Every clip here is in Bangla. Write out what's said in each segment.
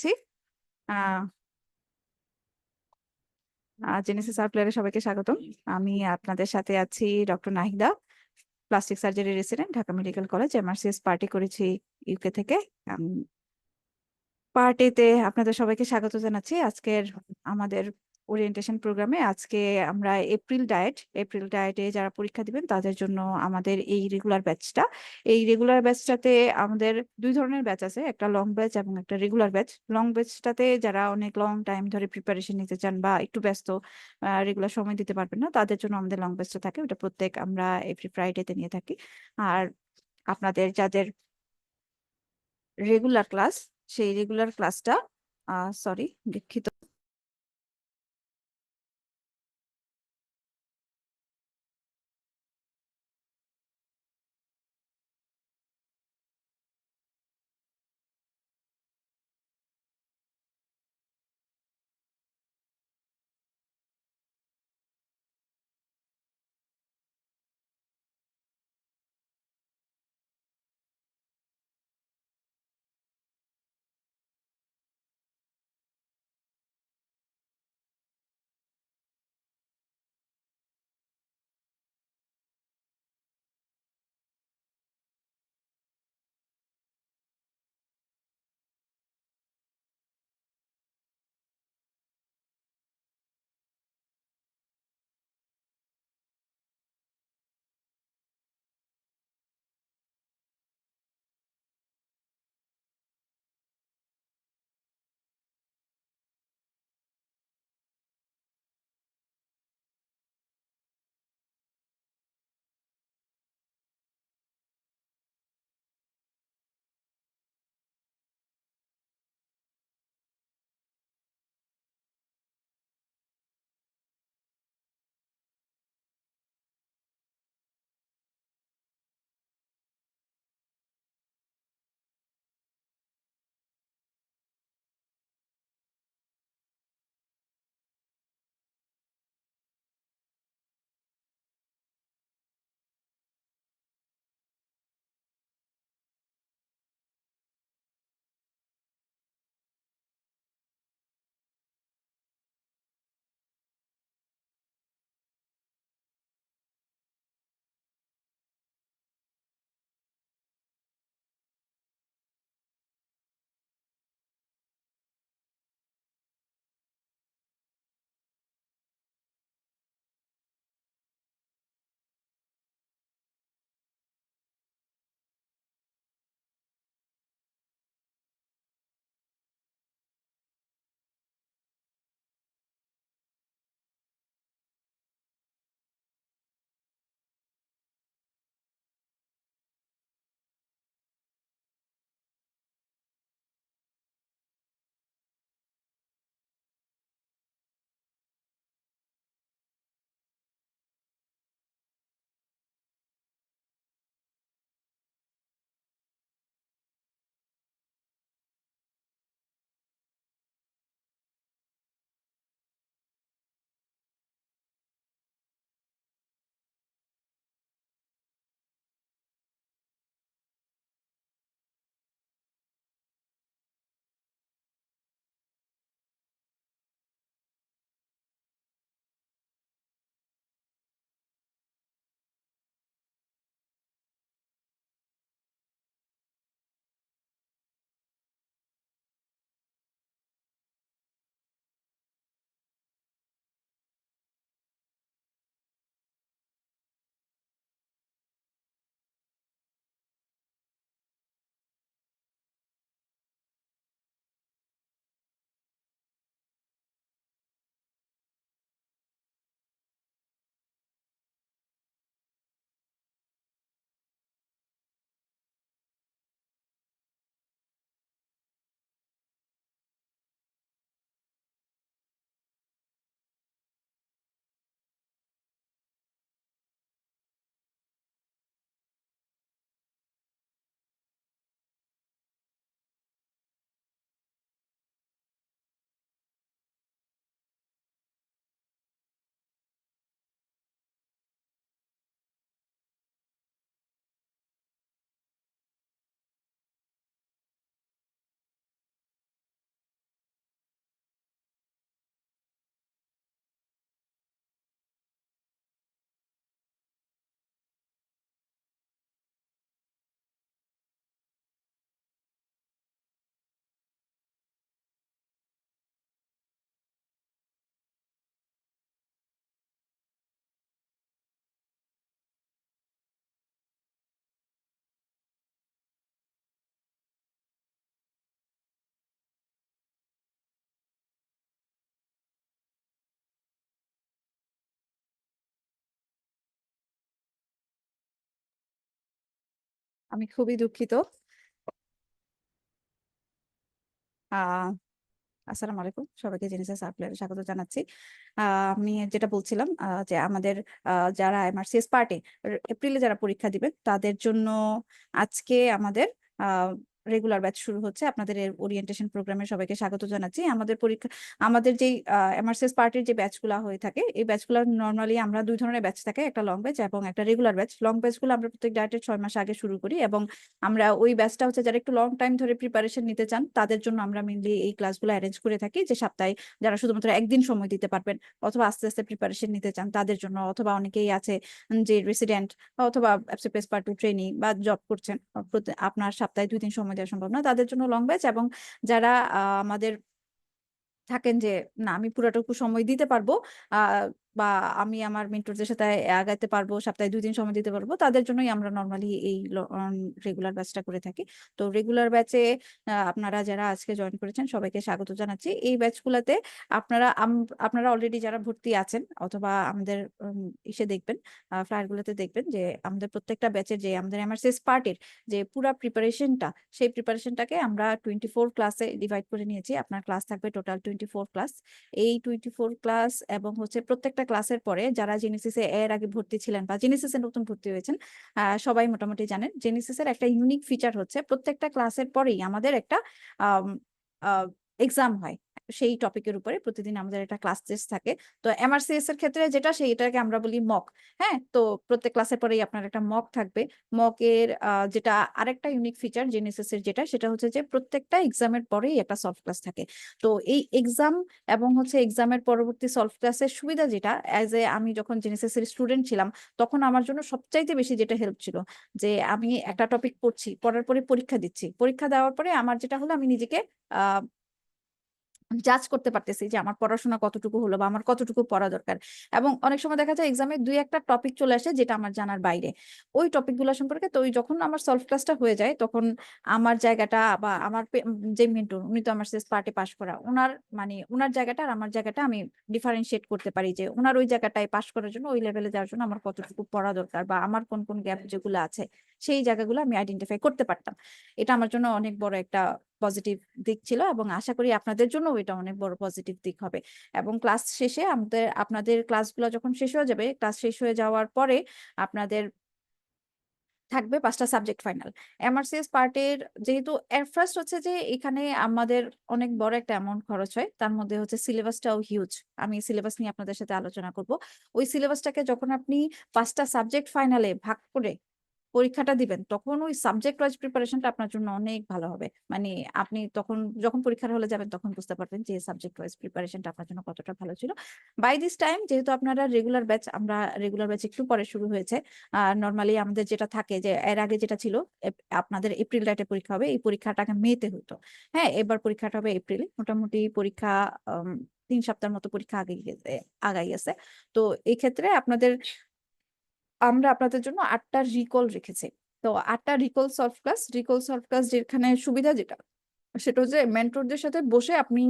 জি, আহ জেনেসিস আর্ট প্লেয়ারে সবাইকে স্বাগতম। আমি আপনাদের সাথে আছি doctor Nahida, plastic surgery resident, Dhaka medical college, MRCS party করেছি ইউকে থেকে। পার্টিতে আপনাদের সবাইকে স্বাগত জানাচ্ছি আজকের আমাদের ওরিয়েন্টেশন প্রোগ্রামে। আজকে আমরা এপ্রিল ডায়েটে যারা পরীক্ষা দিবেন তাদের জন্য আমাদের এই রেগুলার ব্যাচটাতে আমাদের দুই ধরনের ব্যাচ আছে, একটা লং ব্যাচ এবং একটা রেগুলার ব্যাচ। লং ব্যাচটাতে যারা অনেক লং টাইম ধরে প্রিপারেশন নিতে চান বা একটু ব্যস্ত, রেগুলার সময় দিতে পারবেন না, তাদের জন্য আমাদের লং ব্যাচটা থাকে, ওটা প্রত্যেক আমরা এভরি ফ্রাইডেতে নিয়ে থাকি। আর আপনাদের যাদের রেগুলার ক্লাস, সেই রেগুলার ক্লাসটা সরি দুঃখিত। আমি খুবই দুঃখিত। আহ আসসালামু আলাইকুম, সবাইকে জেনেসিস সাপ্লাইয়ারে স্বাগত জানাচ্ছি। আমি যেটা বলছিলাম যে আমাদের যারা এমআরসিএস পার্টে এপ্রিলে যারা পরীক্ষা দিবেন তাদের জন্য আজকে আমাদের রেগুলার ব্যাচ শুরু হচ্ছে। আপনাদের ওরিয়েন্টেশন প্রোগ্রামে সবাইকে স্বাগত জানাচ্ছি। আমাদের যেই এমআরসিএস পার্টির যে ব্যাচগুলো হয়ে থাকে, এই ব্যাচগুলো নর্মালি আমরা দুই ধরনের ব্যাচ থাকে, একটা লং ব্যাচ এবং একটা রেগুলার ব্যাচ। লং ব্যাচগুলো আমরা প্রত্যেক ডায়েটের 6 মাস আগে শুরু করি এবং আমরা ওই ব্যাচটা হচ্ছে যারা একটু লং টাইম ধরে প্রিপারেশন নিতে চান তাদের জন্য আমরা মেনলি এই ক্লাসগুলো অ্যারেঞ্জ করে থাকি, যে সপ্তাহে যারা শুধুমাত্র একদিন সময় দিতে পারবেন অথবা আস্তে আস্তে প্রিপারেশন নিতে চান তাদের জন্য, অথবা অনেকেই আছে যে রেসিডেন্ট অথবা এফসিপিএস পার্ট 2 ট্রেনি বা জব করছেন, আপনার সপ্তাহে 2 দিন সময় দেওয়া সম্ভব না, তাদের জন্য লং ব্যাচ। এবং যারা আমাদের থাকেন যে না আমি পুরোটুকু সময় দিতে পারবো, বা আমি আমার মেন্টরদের সাথে আগাইতে পারবো, সপ্তাহে 2 দিন সময় দিতে পারবো, তাদের জন্যই আমরা নর্মালি এই রেগুলার ব্যাচটা করে থাকি। তো রেগুলার ব্যাচে আপনারা যারা আজকে জয়েন করেছেন সবাইকে স্বাগত জানাচ্ছি। এই ব্যাচগুলোতে আপনারা অলরেডি যারা ভর্তি আছেন অথবা আমাদের ইসে দেখবেন, ফ্লায়ারগুলোতে দেখবেন যে আমাদের প্রত্যেকটা ব্যাচের যে আমাদের এমআরসিএস পার্টের যে পুরা প্রিপারেশনটা, সেই প্রিপারেশনটাকে আমরা 24 ক্লাসে ডিভাইড করে নিয়েছি। আপনার ক্লাস থাকবে টোটাল 24 ক্লাস। এই 24 ক্লাস এবং হচ্ছে প্রত্যেকটা ক্লাসের পরে যারা জেনেসিসে এর আগে ভর্তি ছিলেন বা জেনেসিসে নতুন ভর্তি হয়েছেন, সবাই মোটামুটি জানেন জেনেসিসের একটা ইউনিক ফিচার হচ্ছে প্রত্যেকটা ক্লাসের পরেই আমাদের একটা এক্সাম হয়। সেই টপিকের উপরে প্রতিদিন আমাদের একটা ক্লাস টেস্ট থাকে। তো এমআরসিএস এর ক্ষেত্রে যেটা সেইটাকে আমরা বলি মক। হ্যাঁ, তো প্রত্যেক ক্লাসের পরেই আপনার একটা মক থাকবে। মকের যেটা আরেকটা ইউনিক ফিচার জেনেসিস এর যেটা, সেটা হচ্ছে যে প্রত্যেকটা এক্সামের পরেই একটা সলভ ক্লাস থাকে। তো এই এক্সাম এবং হচ্ছে এক্সামের পরবর্তী সলভ ক্লাসের সুবিধা যেটা, অ্যাজ এ আমি যখন জেনেসিস এর স্টুডেন্ট ছিলাম তখন আমার জন্য সবচাইতে বেশি যেটা হেল্প ছিল যে আমি একটা টপিক পড়ছি, পড়ার পরে পরীক্ষা দিচ্ছি, পরীক্ষা দেওয়ার পরে আমার যেটা হলো আমি নিজেকে আহ জাজ করতে পারতেছি যে আমার পড়াশোনা কতটুকু হলো বা আমার কতটুকু পড়া দরকার। এবং অনেক সময় দেখা যায় এক্সামে 2-1টা টপিক চলে আসে যেটা আমার জানার বাইরে, ওই টপিকগুলো সম্পর্কে। তো ওই যখন আমার সলভ ক্লাসটা হয়ে যায় তখন আমার জায়গাটা বা আমার যে মেন্টর, উনি তো আমার শেষ পার্টে পাশ করা, ওনার মানে ওনার জায়গাটা আর আমার জায়গাটা আমি ডিফারেন্সিয়েট করতে পারি যে ওনার ওই জায়গাটায় পাশ করার জন্য, ওই লেভেলে যাওয়ার জন্য আমার কতটুকু পড়া দরকার বা আমার কোন কোন গ্যাপ যেগুলো আছে সেই জায়গাগুলো আমি আইডেন্টিফাই করতে পারতাম। এটা আমার জন্য অনেক বড় একটা পজিটিভ দিক ছিল এবং আশা করি আপনাদের জন্য এটা অনেক বড় পজিটিভ দিক হবে। এবং ক্লাস শেষে আপনাদের ক্লাসগুলো যখন শেষ হয়ে যাবে, ক্লাস শেষ হয়ে যাওয়ার পরে আপনাদের থাকবে 5টা সাবজেক্ট ফাইনাল। এমআরসিএস পার্টের যেহেতু এর ফার্স্ট হচ্ছে যে এখানে আমাদের অনেক বড় একটা অ্যামাউন্ট খরচ হয়, তার মধ্যে হচ্ছে সিলেবাসটাও হিউজ। আমি সিলেবাস নিয়ে আপনাদের সাথে আলোচনা করব। ওই সিলেবাসটাকে যখন আপনি 5টা সাবজেক্ট ফাইনালে ভাগ করে পরীক্ষাটা দিবেন তখন ওই সাবজেক্ট ওয়াইজ প্রিপারেশনটা আপনার জন্য অনেক ভালো হবে। মানে আপনি তখন যখন পরীক্ষার হলে যাবেন তখন বুঝতে পারবেন যে সাবজেক্ট ওয়াইজ প্রিপারেশনটা আপনার জন্য কতটা ভালো ছিল। বাই দিস টাইম যেহেতু আপনারা রেগুলার ব্যাচ, আমরা রেগুলার ব্যাচ একটু পরে শুরু হয়েছে। নর্মালি আমাদের যেটা থাকে যে এর আগে যেটা ছিল, আপনাদের এপ্রিল রাইটে পরীক্ষা হবে, এই পরীক্ষাটাকে মেতে হতো। হ্যাঁ, এবার পরীক্ষাটা হবে এপ্রিলে। মোটামুটি পরীক্ষা 3 সপ্তাহের মতো পরীক্ষা আগাই গেছে। তো এই ক্ষেত্রে আমরা আপনাদের জন্য 8টা রিকল রেখেছি। তো 8টা রিকল সলভ ক্লাস যেখানে সুবিধা যেটা, সেটা হচ্ছে মেন্টরদের সাথে বসে আপনি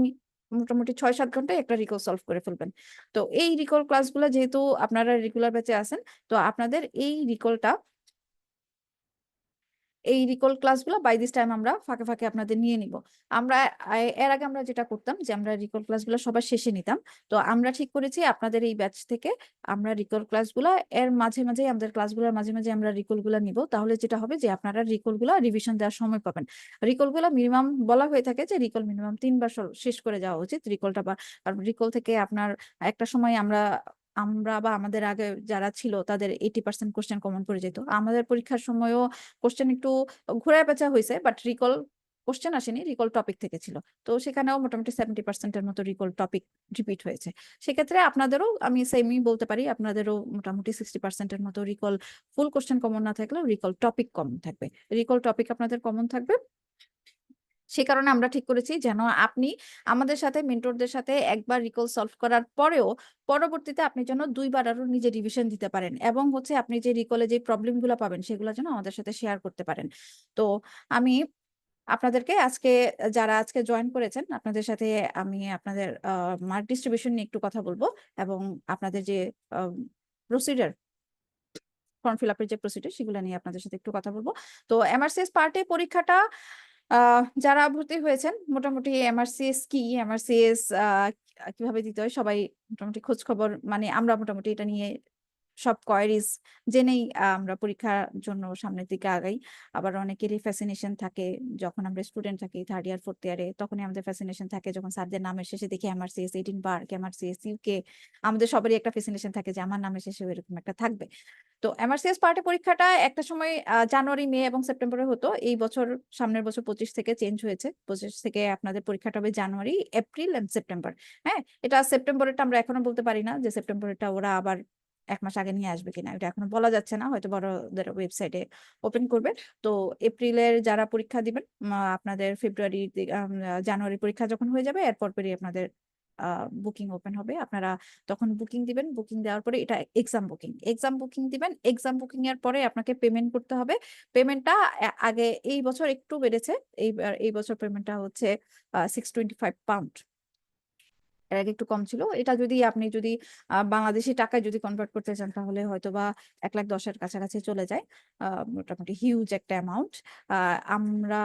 মোটামুটি 6-7 ঘন্টায় একটা রিকল সলভ করে ফেলবেন। তো এই রিকল ক্লাসগুলো যেহেতু আপনারা রেগুলার ব্যাচে আছেন, তো আপনাদের এই রিকল ক্লাসগুলো বাই দিস টাইম আমরা ফাঁকে ফাঁকে আপনাদের নিয়ে নিব। আমরা এর আগে আমরা যেটা করতাম যে আমরা রিকল ক্লাসগুলো সবার শেষে নিতাম। তো আমরা ঠিক করেছি আপনাদের এই ব্যাচ থেকে আমরা রিকল ক্লাসগুলো এর মাঝে মাঝে, আমাদের ক্লাসগুলোর মাঝে মাঝে আমরা রিকলগুলো নিব। তাহলে যেটা হবে যে আপনারা রিকলগুলো রিভিশন দেওয়ার সময় পাবেন। রিকলগুলো মিনিমাম বলা হয়ে থাকে যে রিকল মিনিমাম 3বার শেষ করে যাওয়া উচিত রিকলটা। বা রিকল থেকে আপনার একটা সময় আমরা আমরা বা আমাদের আগে যারা ছিল তাদের 80% কোশ্চেন কমন পড়ে যেত। আমাদের পরীক্ষার সময়ও কোশ্চেন একটু ঘোরা পেঁচা হয়েছে, বাট রিকল কোশ্চেন আসেনি, রিকল টপিক থেকে ছিল। তো সেখানেও মোটামুটি 70%-এর মতো রিকল টপিক রিপিট হয়েছে। সেক্ষেত্রে আপনাদেরও আমি সেমই বলতে পারি, আপনাদেরও মোটামুটি 60%-এর মতো রিকল ফুল কোশ্চেন কমন না থাকলেও রিকল টপিক কমন থাকবে। রিকল টপিক আপনাদের কমন থাকবে। সে কারণে আমরা ঠিক করেছি যেন আপনি আমাদের সাথে মেন্টরদের সাথে একবার রিকল সলভ করার পরেও পরবর্তীতে আপনি যেন 2বার আরো নিজে রিভিশন দিতে পারেন এবং হচ্ছে আপনি যে রিকলে যে প্রবলেমগুলো পাবেন সেগুলো যেন আমাদের সাথে শেয়ার করতে পারেন। তো আমি আপনাদেরকে আজকে, যারা আজকে জয়েন করেছেন আপনাদের সাথে আমি আপনাদের মার্ক ডিস্ট্রিবিউশন নিয়ে একটু কথা বলবো এবং আপনাদের যে প্রসিডিউর ফর্ম ফিল আপের যে প্রসিডিউর সেগুলো নিয়ে আপনাদের সাথে একটু কথা বলবো। তো এমআরসিএস পার্টে পরীক্ষাটা যারা ভর্তি হয়েছেন মোটামুটি এমআরসিএস কি, এমআরসিএস কিভাবে দিতে হয় সবাই মোটামুটি খোঁজ খবর, মানে আমরা মোটামুটি এটা নিয়ে সব কোয়ারিজ জেনেই আমরা পরীক্ষার জন্য সামনের দিকে আগাই। আবার অনেকেরই ফ্যাসিনেশন থাকে, যখন আমরা স্টুডেন্ট থাকি 3rd ইয়ার 4th ইয়ারে, তখনই আমাদের ফ্যাসিনেশন থাকে যখন স্যারদের নামের শেষে দেখি এমআরসিএস 18 বার, এমআরসিএস ইউকে, আমাদের সবারই একটা ফ্যাসিনেশন থাকে যে আমার নামের শেষে এরকম একটা থাকবে। তো এমআরসিএস পার্টি পরীক্ষাটা একটা সময় জানুয়ারি, মে এবং সেপ্টেম্বরে হতো। এই বছর, সামনের বছর 25 থেকে চেঞ্জ হয়েছে। 25 থেকে আপনাদের পরীক্ষাটা হবে জানুয়ারি, এপ্রিল এন্ড সেপ্টেম্বর। হ্যাঁ, এটা সেপ্টেম্বরেরটা আমরা এখনো বলতে পারি না যে সেপ্টেম্বরেরটা ওরা আবার 1 মাস আগে নিয়ে আসবে কিনা, এটা এখনো বলা যাচ্ছে না, হয়তো বড়দের ওয়েবসাইটে ওপেন করবে। তো এপ্রিলের যারা পরীক্ষা দিবেন আপনাদের ফেব্রুয়ারি, জানুয়ারি পরীক্ষা যখন হয়ে যাবে এরপর পরই আপনাদের বুকিং ওপেন হবে। আপনারা তখন বুকিং দিবেন, বুকিং দেওয়ার পরে এটা এক্সাম বুকিং দিবেন। এক্সাম বুকিং এর পরে আপনাকে পেমেন্ট করতে হবে। পেমেন্টটা আগে এই বছর একটু বেড়েছে, এই বছর পেমেন্টটা হচ্ছে 625 পাউন্ড। এর আগে একটু কম ছিল। এটা যদি আপনি বাংলাদেশি টাকায় যদি কনভার্ট করতে চান তাহলে হয়তো বা 1,10,000-এর কাছাকাছি চলে যায়। মোটামুটি হিউজ একটা অ্যামাউন্ট। আমরা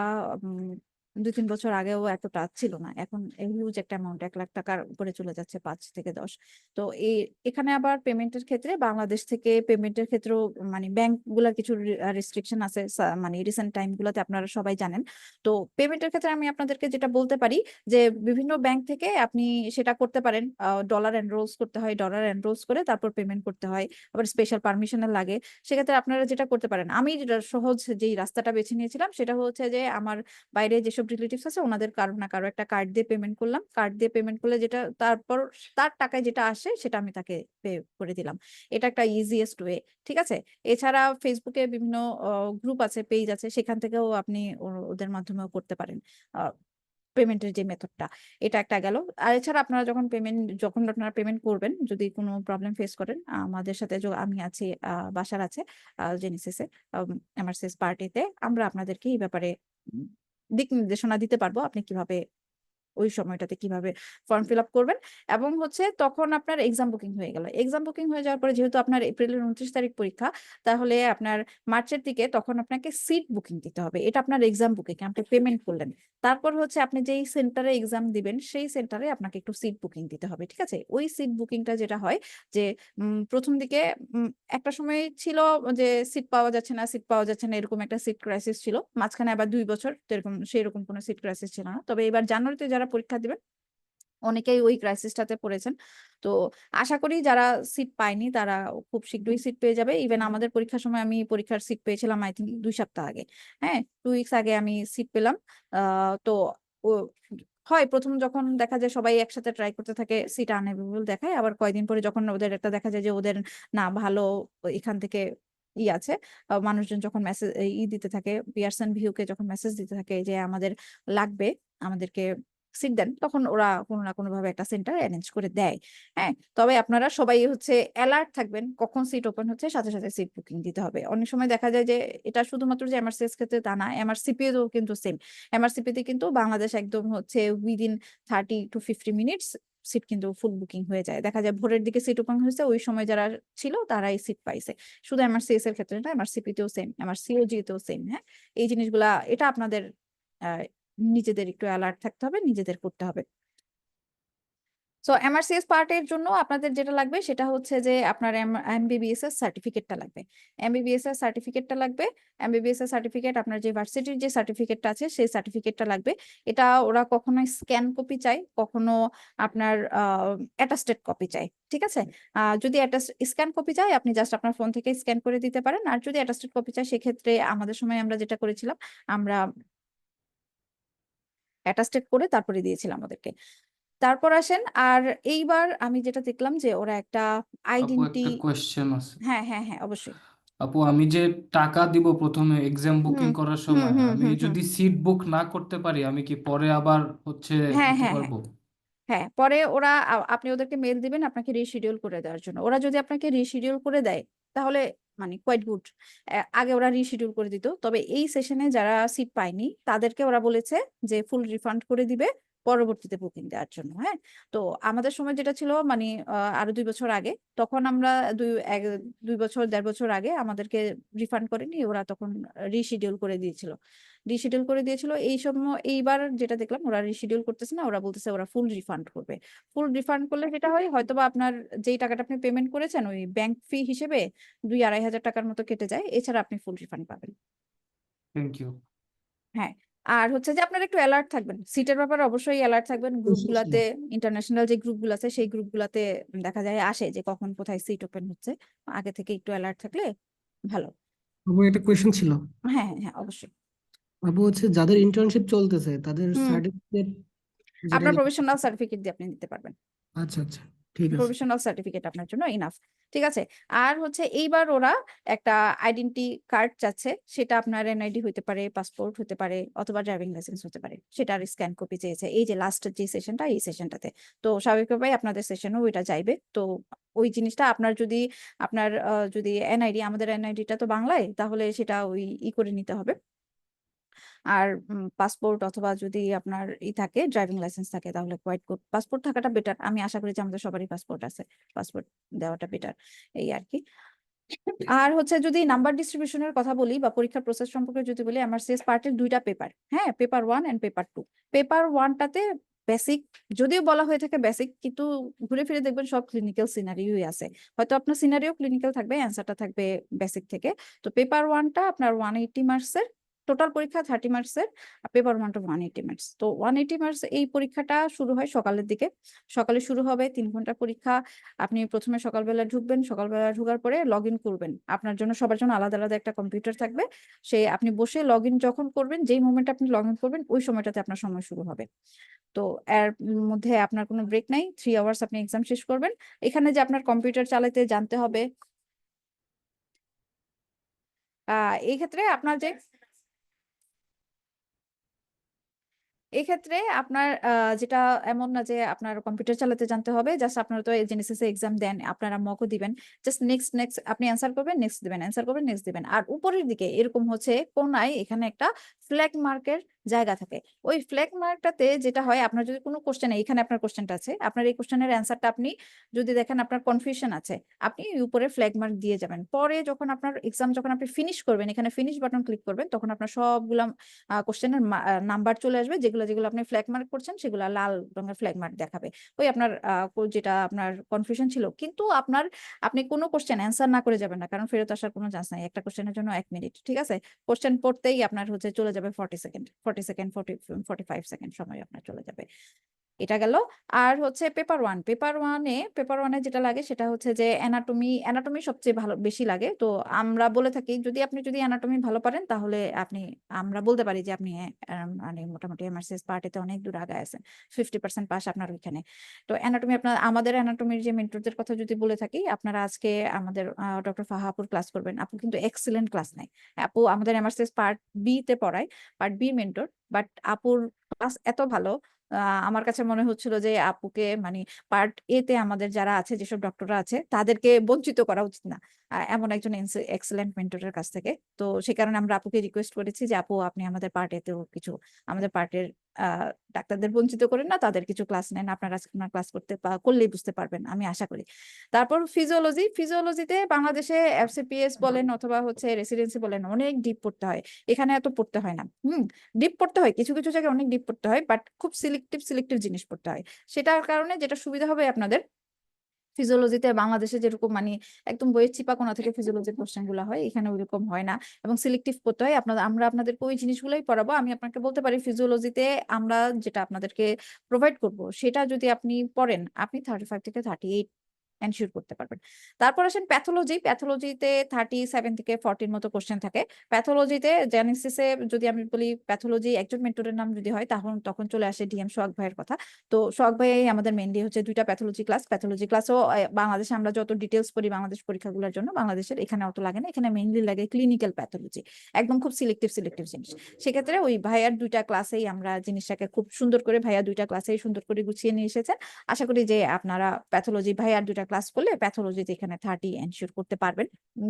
2-3 বছর আগেও এতটা ছিল না, এখন হিউজ একটা অ্যামাউন্ট, 1,00,000 টাকার উপরে চলে যাচ্ছে, 5 থেকে 10। তো এখানে আবার পেমেন্টের ক্ষেত্রে বাংলাদেশ থেকে পেমেন্টের ক্ষেত্রেও মানে ব্যাংক গুলার কিছু রেস্ট্রিকশন আছে, মানে রিসেন্ট টাইম গুলাতে আপনারা সবাই জানেন। তো পেমেন্টের ক্ষেত্রে আমি আপনাদেরকে যেটা বলতে পারি যে বিভিন্ন ব্যাংক থেকে আপনি সেটা করতে পারেন। ডলার এনরোলস করতে হয়, ডলার এনরোলস করে তারপর পেমেন্ট করতে হয়, আবার স্পেশাল পারমিশনের লাগে। সেক্ষেত্রে আপনারা যেটা করতে পারেন, আমি যেটা সহজ যেই রাস্তাটা বেছে নিয়েছিলাম সেটা হচ্ছে যে আমার বাইরে যেসব রিলেটিভস আছে ওনাদের কারো না কারো একটা কার্ড দিয়ে পেমেন্ট করলাম। কার্ড দিয়ে পেমেন্ট করলে যেটা তারপর তার টাকায় যেটা আসে সেটা আমি তাকে পে করে দিলাম। এটা একটা ইজিয়েস্ট ওয়ে। ঠিক আছে। এছাড়া ফেসবুকে বিভিন্ন গ্রুপ আছে, পেজ আছে, সেখান থেকেও আপনি ওদের মাধ্যমেও করতে পারেন পেমেন্টের যে মেথডটা। এটা একটা গেল। আর এছাড়া আপনারা যখন আপনারা পেমেন্ট করবেন, যদি কোনো প্রবলেম ফেস করেন আমাদের সাথে আমি আছি, বাসার আছে জেনেসিসে, এমআরসিএস পার্টিতে, আমরা আপনাদেরকে এই ব্যাপারে উম, দিক নির্দেশনা দিতে পারবো আপনি কিভাবে ওই সময়টাতে কিভাবে ফর্ম ফিল আপ করবেন। এবং হচ্ছে তখন আপনার এক্সাম বুকিং হয়ে গেল। এক্সাম বুকিং হয়ে যাওয়ার পরে যেহেতু আপনার এপ্রিলের 29 তারিখ পরীক্ষা, তাহলে আপনার মার্চের দিকে তখন আপনাকে সিট বুকিং দিতে হবে। এটা আপনার এক্সাম বুকিং, আপনি পেমেন্ট করলেন। তারপর হচ্ছে আপনি যেই সেন্টারে এক্সাম দিবেন সেই সেন্টারে আপনাকে একটু সিট বুকিং দিতে হবে। ঠিক আছে। ওই সিট বুকিংটা যেটা হয় যে প্রথম দিকে একটা সময় ছিল যে সিট পাওয়া যাচ্ছে না, সিট পাওয়া যাচ্ছে না, এরকম একটা সিট ক্রাইসিস ছিল। মাঝখানে আবার 2 বছর এরকম সেরকম কোনো সিট ক্রাইসিস ছিল না। তবে এবার জানুয়ারিতে যারা পরীক্ষা দিবেন অনেকেই ওই ক্রাইসিসটাতে পড়েছেন। তো আশা করি যারা সিট পায়নি তারা খুব শীঘ্রই সিট পেয়ে যাবে। ইভেন আমাদের পরীক্ষার সময় আমি পরীক্ষার সিট পেয়েছিলাম আই থিঙ্ক 2 সপ্তাহ আগে। হ্যাঁ, 2 উইকস আগে আমি সিট পেলাম। তো ও হয় প্রথম যখন দেখা যায় সবাই একসাথে ট্রাই করতে থাকে সিট আনএভেলেবল দেখায়, আবার কয়েকদিন পরে যখন ওদের একটা দেখা যায় যে ওদের না ভালো এখান থেকে আছে, মানুষজন যখন মেসেজ দিতে থাকে, পিয়ারসন ভিউকে যখন মেসেজ দিতে থাকে যে আমাদের লাগবে, আমাদেরকে সিট দেন, তখন ওরা কোনো না কোনো ভাবে একটা সেন্টার অ্যারেঞ্জ করে দেয়। হ্যাঁ, তবে আপনারা সবাই হচ্ছে অ্যালার্ট থাকবেন, কখন সিট ওপেন হচ্ছে সাথে সাথে সিট বুকিং দিতে হবে। অনেক সময় দেখা যায় যে এটা শুধুমাত্র যে এমআরসিএস ক্ষেত্রে তা না, এমআরসিপি তেও কিন্তু সেম। এমআরসিপি তে কিন্তু বাংলাদেশ একদম হচ্ছে উইদিন 30 to 50 মিনিটস সিট কিন্তু ফুল বুকিং হয়ে যায়। দেখা যায় ভোরের দিকে সিট ওপেন হয়েছে, ওই সময় যারা ছিল তারাই সিট পাইছে। শুধু এমআরসিএস এর ক্ষেত্রে না, এমআরসিপি তেও সেম, এমআরসিওজি তেও সেম। হ্যাঁ, এই জিনিসগুলা এটা আপনাদের আহ নিজেদের একটু অ্যালার্ট থাকতে হবে, নিজেদের করতে হবে। সো এমআরসিএস পার্টের জন্য আপনাদের যেটা লাগবে সেটা হচ্ছে যে আপনার এমবিবিএস এর সার্টিফিকেটটা লাগবে। এমবিবিএস এর সার্টিফিকেটটা লাগবে। এমবিবিএস এর সার্টিফিকেট, আপনার যে ভার্সিটির যে সার্টিফিকেটটা আছে সেই সার্টিফিকেটটা লাগবে। এটা ওরা কখনো স্ক্যান কপি চায়, কখনো আপনার অ্যাটাস্টেড কপি চায়। ঠিক আছে। যদি স্ক্যান কপি চায় আপনি জাস্ট আপনার ফোন থেকে স্ক্যান করে দিতে পারেন। আর যদি অ্যাটাস্টেড কপি চায় সেক্ষেত্রে আমাদের সময় আমরা যেটা করেছিলাম, আমরা অ্যাটাস্টেড করে তারপরে দিয়েছিলাম ওদেরকে। তারপর আসেন, আর এইবার আমি যেটা দেখলাম যে ওরা একটা আপু আইডেন্টি। একটা কোয়েশ্চেন আছে। হ্যাঁ হ্যাঁ হ্যাঁ, অবশ্যই। আপু আমি যে টাকা দিব প্রথমে এক্সাম হুম বুকিং করার হুম সময়, হুম আমি হুম হুম যদি সিট বুক না করতে পারি আমি কি পরে আবার হচ্ছে হ্যাঁ দিতে হ্যাঁ হ্যাঁ পারবো? হ্যাঁ, পরে ওরা আপনি ওদেরকে মেল দিবেন আপনাকে রিশিডিউল করে দেওয়ার জন্য। ওরা যদি আপনাকে রিশিডিউল করে দেয় তাহলে মানে কোয়াইট গুড। আগে ওরা রিশিডিউল করে দিত, তবে এই সেশনে যারা সিট পায়নি তাদেরকে ওরা বলেছে যে ফুল রিফান্ড করে দিবে। পরবর্তীতে বুকিং দেওয়ার জন্য। হ্যাঁ, তো আমাদের সময় যেটা ছিল মানে আরো 2 বছর আগে, তখন আমরা 2 বছর 1.5 বছর আগে আমাদেরকে রিফান্ড করেনি, ওরা তখন রিশিডিউল করে দিয়েছিল। এই সময় এইবার যেটা দেখলাম ওরা রিশিডিউল করতেছে না, ওরা বলতেছে ওরা ফুল রিফান্ড করবে। ফুল রিফান্ড করলে যেটা হয়, হয়তোবা আপনার যেই টাকাটা আপনি পেমেন্ট করেছেন ওই ব্যাংক ফি হিসেবে 2-2.5 হাজার টাকার মতো কেটে যায়, এছাড়া আপনি ফুল রিফান্ড পাবেন। Thank you. হ্যাঁ, আর হচ্ছে যে আপনারা একটু অ্যালার্ট থাকবেন, সিটের ব্যাপারে অবশ্যই অ্যালার্ট থাকবেন। গ্রুপগুলাতে, ইন্টারন্যাশনাল যে গ্রুপগুলো আছে সেই গ্রুপগুলাতে দেখা যায় আসে যে কখন কোথায় সিট ওপেন হচ্ছে, আগে থেকে একটু অ্যালার্ট থাকলে ভালো। আপু একটা কোয়েশ্চেন ছিল। হ্যাঁ হ্যাঁ হ্যাঁ, অবশ্যই। আপু হচ্ছে যাদের ইন্টার্নশিপ চলতেছে তাদের হুম, সার্টিফিকেট যেটা আপনার প্রফেশনাল সার্টিফিকেট দিয়ে আপনি নিতে পারবেন। আচ্ছা আচ্ছা, ঠিক আছে। প্রফেশনাল সার্টিফিকেট আপনার জন্য ইনাফ। ঠিক আছে। আর হচ্ছে এইবার ওরা একটা আইডেন্টি কার্ড চাচ্ছে, সেটা আপনার এনআইডি হতে পারে, পাসপোর্ট হতে পারে, অথবা ড্রাইভিং লাইসেন্স হতে পারে, সেটার স্ক্যান কপি চেয়েছে এই যে লাস্ট যে সেশনটা, এই সেশনটাতে। তো স্বাভাবিকভাবেই আপনাদের সেশনও ওইটা যাইবে। তো ওই জিনিসটা আপনার যদি যদি এনআইডি, আমাদের এনআইডিটা তো বাংলায়, তাহলে সেটা ওই করে নিতে হবে। আর পাসপোর্ট অথবা যদি আপনার থাকে ড্রাইভিং লাইসেন্স থাকে, তাহলে কোয়াইট কোড পাসপোর্ট থাকাটা বেটার। আমি আশা করি যে আমাদের সবারই পাসপোর্ট আছে, পাসপোর্ট দেওয়াটা বেটার, এই আর কি। আর হচ্ছে যদি নাম্বার ডিস্ট্রিবিউশনের কথা বলি বা পরীক্ষার প্রসেস সম্পর্কে যদি বলি, আমার সিএস পার্টের 2টা পেপার, হ্যাঁ, পেপার 1 এন্ড পেপার 2। পেপার 1টাতে বেসিক, যদিও বলা হয়ে থাকে বেসিক, কিন্তু ঘুরে ফিরে দেখবেন সব ক্লিনিক্যাল সিনারিওই আছে। হয়তো আপনার সিনারিও ক্লিনিক্যাল থাকবে, অ্যান্সারটা থাকবে বেসিক থেকে। তো পেপার 1টা আপনার 180 মার্কসের, টোটাল পরীক্ষা 30 মার্কসের, পেপার 1টা 180 মার্কস। তো 180 মার্কস এই পরীক্ষাটা শুরু হয় সকালের দিকে, সকালে শুরু হবে, 3 ঘন্টা পরীক্ষা। আপনি প্রথমে সকালবেলা ঢুকবেন, সকালবেলা ঢোকার পরে লগ ইন করবেন। আপনার জন্য, সবার জন্য আলাদা আলাদা একটা কম্পিউটার থাকবে। আপনি বসে লগ ইন যখন করবেন, যেই মোমেন্ট আপনি লগ ইন করবেন ওই সময়টাতে আপনার সময় শুরু হবে। তো এর মধ্যে আপনার কোনো ব্রেক নাই, 3 আওয়ার্স আপনি এক্সাম শেষ করবেন। এখানে যে আপনার কম্পিউটার চালাতে জানতে হবে, এই ক্ষেত্রে আপনার যে এক্ষেত্রে আপনার যেটা এমন না যে আপনার কম্পিউটার চালাতে জানতে হবে, জাস্ট আপনারা তো জেনেসিস এক্সাম দেন, আপনারা মকও দিবেন, জাস্ট নেক্সট নেক্সট আপনি অ্যান্সার করবেন, নেক্সট দিবেন, অ্যান্সার করবেন, নেক্সট দিবেন। আর উপরের দিকে এরকম হচ্ছে কোনায় এখানে একটা ফ্ল্যাগ মার্কের জায়গা থাকে। ওই ফ্ল্যাগ মার্কটাতে যেটা হয়, আপনার যদি কোনো কোশ্চেন, এখানে আপনার কোশ্চেনটা আছে, আপনার এই কোশ্চেনের অ্যান্সারটা আপনি যদি দেখেন আপনার কনফিউশন আছে, আপনি উপরে ফ্ল্যাগ মার্ক দিয়ে যাবেন। পরে যখন আপনার এক্সাম, যখন আপনি ফিনিশ করবেন, এখানে ফিনিশ বাটন ক্লিক করবেন, তখন আপনার সবগুলা কোশ্চেনের নাম্বার চলে আসবে, যেগুলো যেগুলো আপনি ফ্ল্যাগ মার্ক করছেন সেগুলো লাল রঙের ফ্ল্যাগ মার্ক দেখাবে। ওই আপনার যেটা আপনার কনফিউশন ছিল, কিন্তু আপনি কোনো কোশ্চেন অ্যান্সার না করে যাবেন না, কারণ ফেরত আসার কোনো চান্স নাই। একটা কোশ্চেনের জন্য 1 মিনিট, ঠিক আছে। কোশ্চেন পড়তেই আপনার হচ্ছে চলে যাবে 40 সেকেন্ড, 45 সেকেন্ড সময় আপনার চলে যাবে। এটা গেল। আর হচ্ছে পেপার ওয়ানে যেটা লাগে সেটা হচ্ছে যে অ্যানাটমি সবচেয়ে ভালো বেশি লাগে। তো আমরা বলে থাকি, আপনি যদি অ্যানাটমি ভালো পারেন, তাহলে আমরা বলতে পারি যে আপনি মানে মোটামুটি এমআরসিএস পার্টিতে অনেক দূর আগায় আছেন, 50% পাস আপনার ওইখানে। তো অ্যানাটমি, আমাদের অ্যানাটমির যে মেন্টরদের কথা যদি বলে থাকি, আপনারা আজকে আমাদের ডক্টর ফাহা আপুর ক্লাস করবেন। আপু কিন্তু এক্সিলেন্ট ক্লাস নেয়। আপু আমাদের এমআরসিএস পার্ট বি তে পড়ায়, পার্ট বি মেন্টর, বাট আপুর ক্লাস এত ভালো, আমার কাছে মনে হচ্ছিল যে আপুকে মানে পার্ট এ তে আমাদের যারা আছে, যেসব ডক্টররা আছে, তাদেরকে বঞ্চিত করা উচিত না এমন একজন এক্সেলেন্ট মেন্টরের কাছ থেকে। তো সে কারণে আমরা আপুকে রিকোয়েস্ট করেছি যে আপু আপনি আমাদের পার্ট এ তেও কিছু, আমাদের পার্টের ডাক্তারদের বঞ্চিত করেন না, তাদের কিছু ক্লাস নেন। আপনারা ক্লাস করলেই বুঝতে পারবেন, আমি আশা করি। তারপর ফিজিওলজিতে বাংলাদেশে এফসিপিএস বলেন অথবা হচ্ছে রেসিডেন্সি বলেন, অনেক ডিপ পড়তে হয়। এখানে এত পড়তে হয় না। ডিপ পড়তে হয়, কিছু কিছু জায়গায় অনেক ডিপ পড়তে হয়, বাট খুব সিলেক্টিভ জিনিস পড়তে হয়। সেটার কারণে যেটা সুবিধা হবে আপনাদের, ফিজিওলজিতে বাংলাদেশে যেরকম মানে একদম বইয়ের চিপা কোণা থেকে ফিজিওলজির কোশ্চেন গুলো হয়, এখানে ওইরকম হয় না, এবং সিলেক্টিভ পড়তে হয়। আমরা আপনাদেরকে ওই জিনিসগুলোই পড়াবো। আমি আপনাকে বলতে পারি, ফিজিওলজিতে আমরা যেটা আপনাদেরকে প্রোভাইড করব, সেটা যদি আপনি পড়েন, আপনি 35 থেকে 38 এনশিওর করতে পারবেন। তারপর আসেন প্যাথোলজিতে 37 থেকে 40 মতো কোশ্চেন থাকে। প্যাথোলজিতে জেনেসিসে যদি আমি বলি, প্যাথোলজি একজন মেন্টরের নাম যদি হয়, তখন চলে আসে ডিএম সোহাগ ভাইয়ের কথা। তো সোহাগ ভাই আমাদের মেইনলি হচ্ছে 2টা প্যাথোলজি ক্লাসও বাংলাদেশে আমরা যত ডিটেলস পড়ি বাংলাদেশ পরীক্ষাগুলোর জন্য, বাংলাদেশের এখানে অত লাগে না, এখানে মেইনলি লাগে ক্লিনিক্যাল প্যাথোলজি, একদম খুব সিলেক্টিভ জিনিস। সেক্ষেত্রে ওই ভাইয়ার 2টা ক্লাসেই আমরা জিনিসটাকে খুব সুন্দর করে, ভাইয়া 2টা ক্লাসেই সুন্দর করে গুছিয়ে নিয়ে এসেছেন। আশা করি যে আপনারা প্যাথোলজি, ভাইয়ার 2টা ক্লাস করলে প্যাথোলজিতে এখানে 30 এনশিওর করতে পারবেন,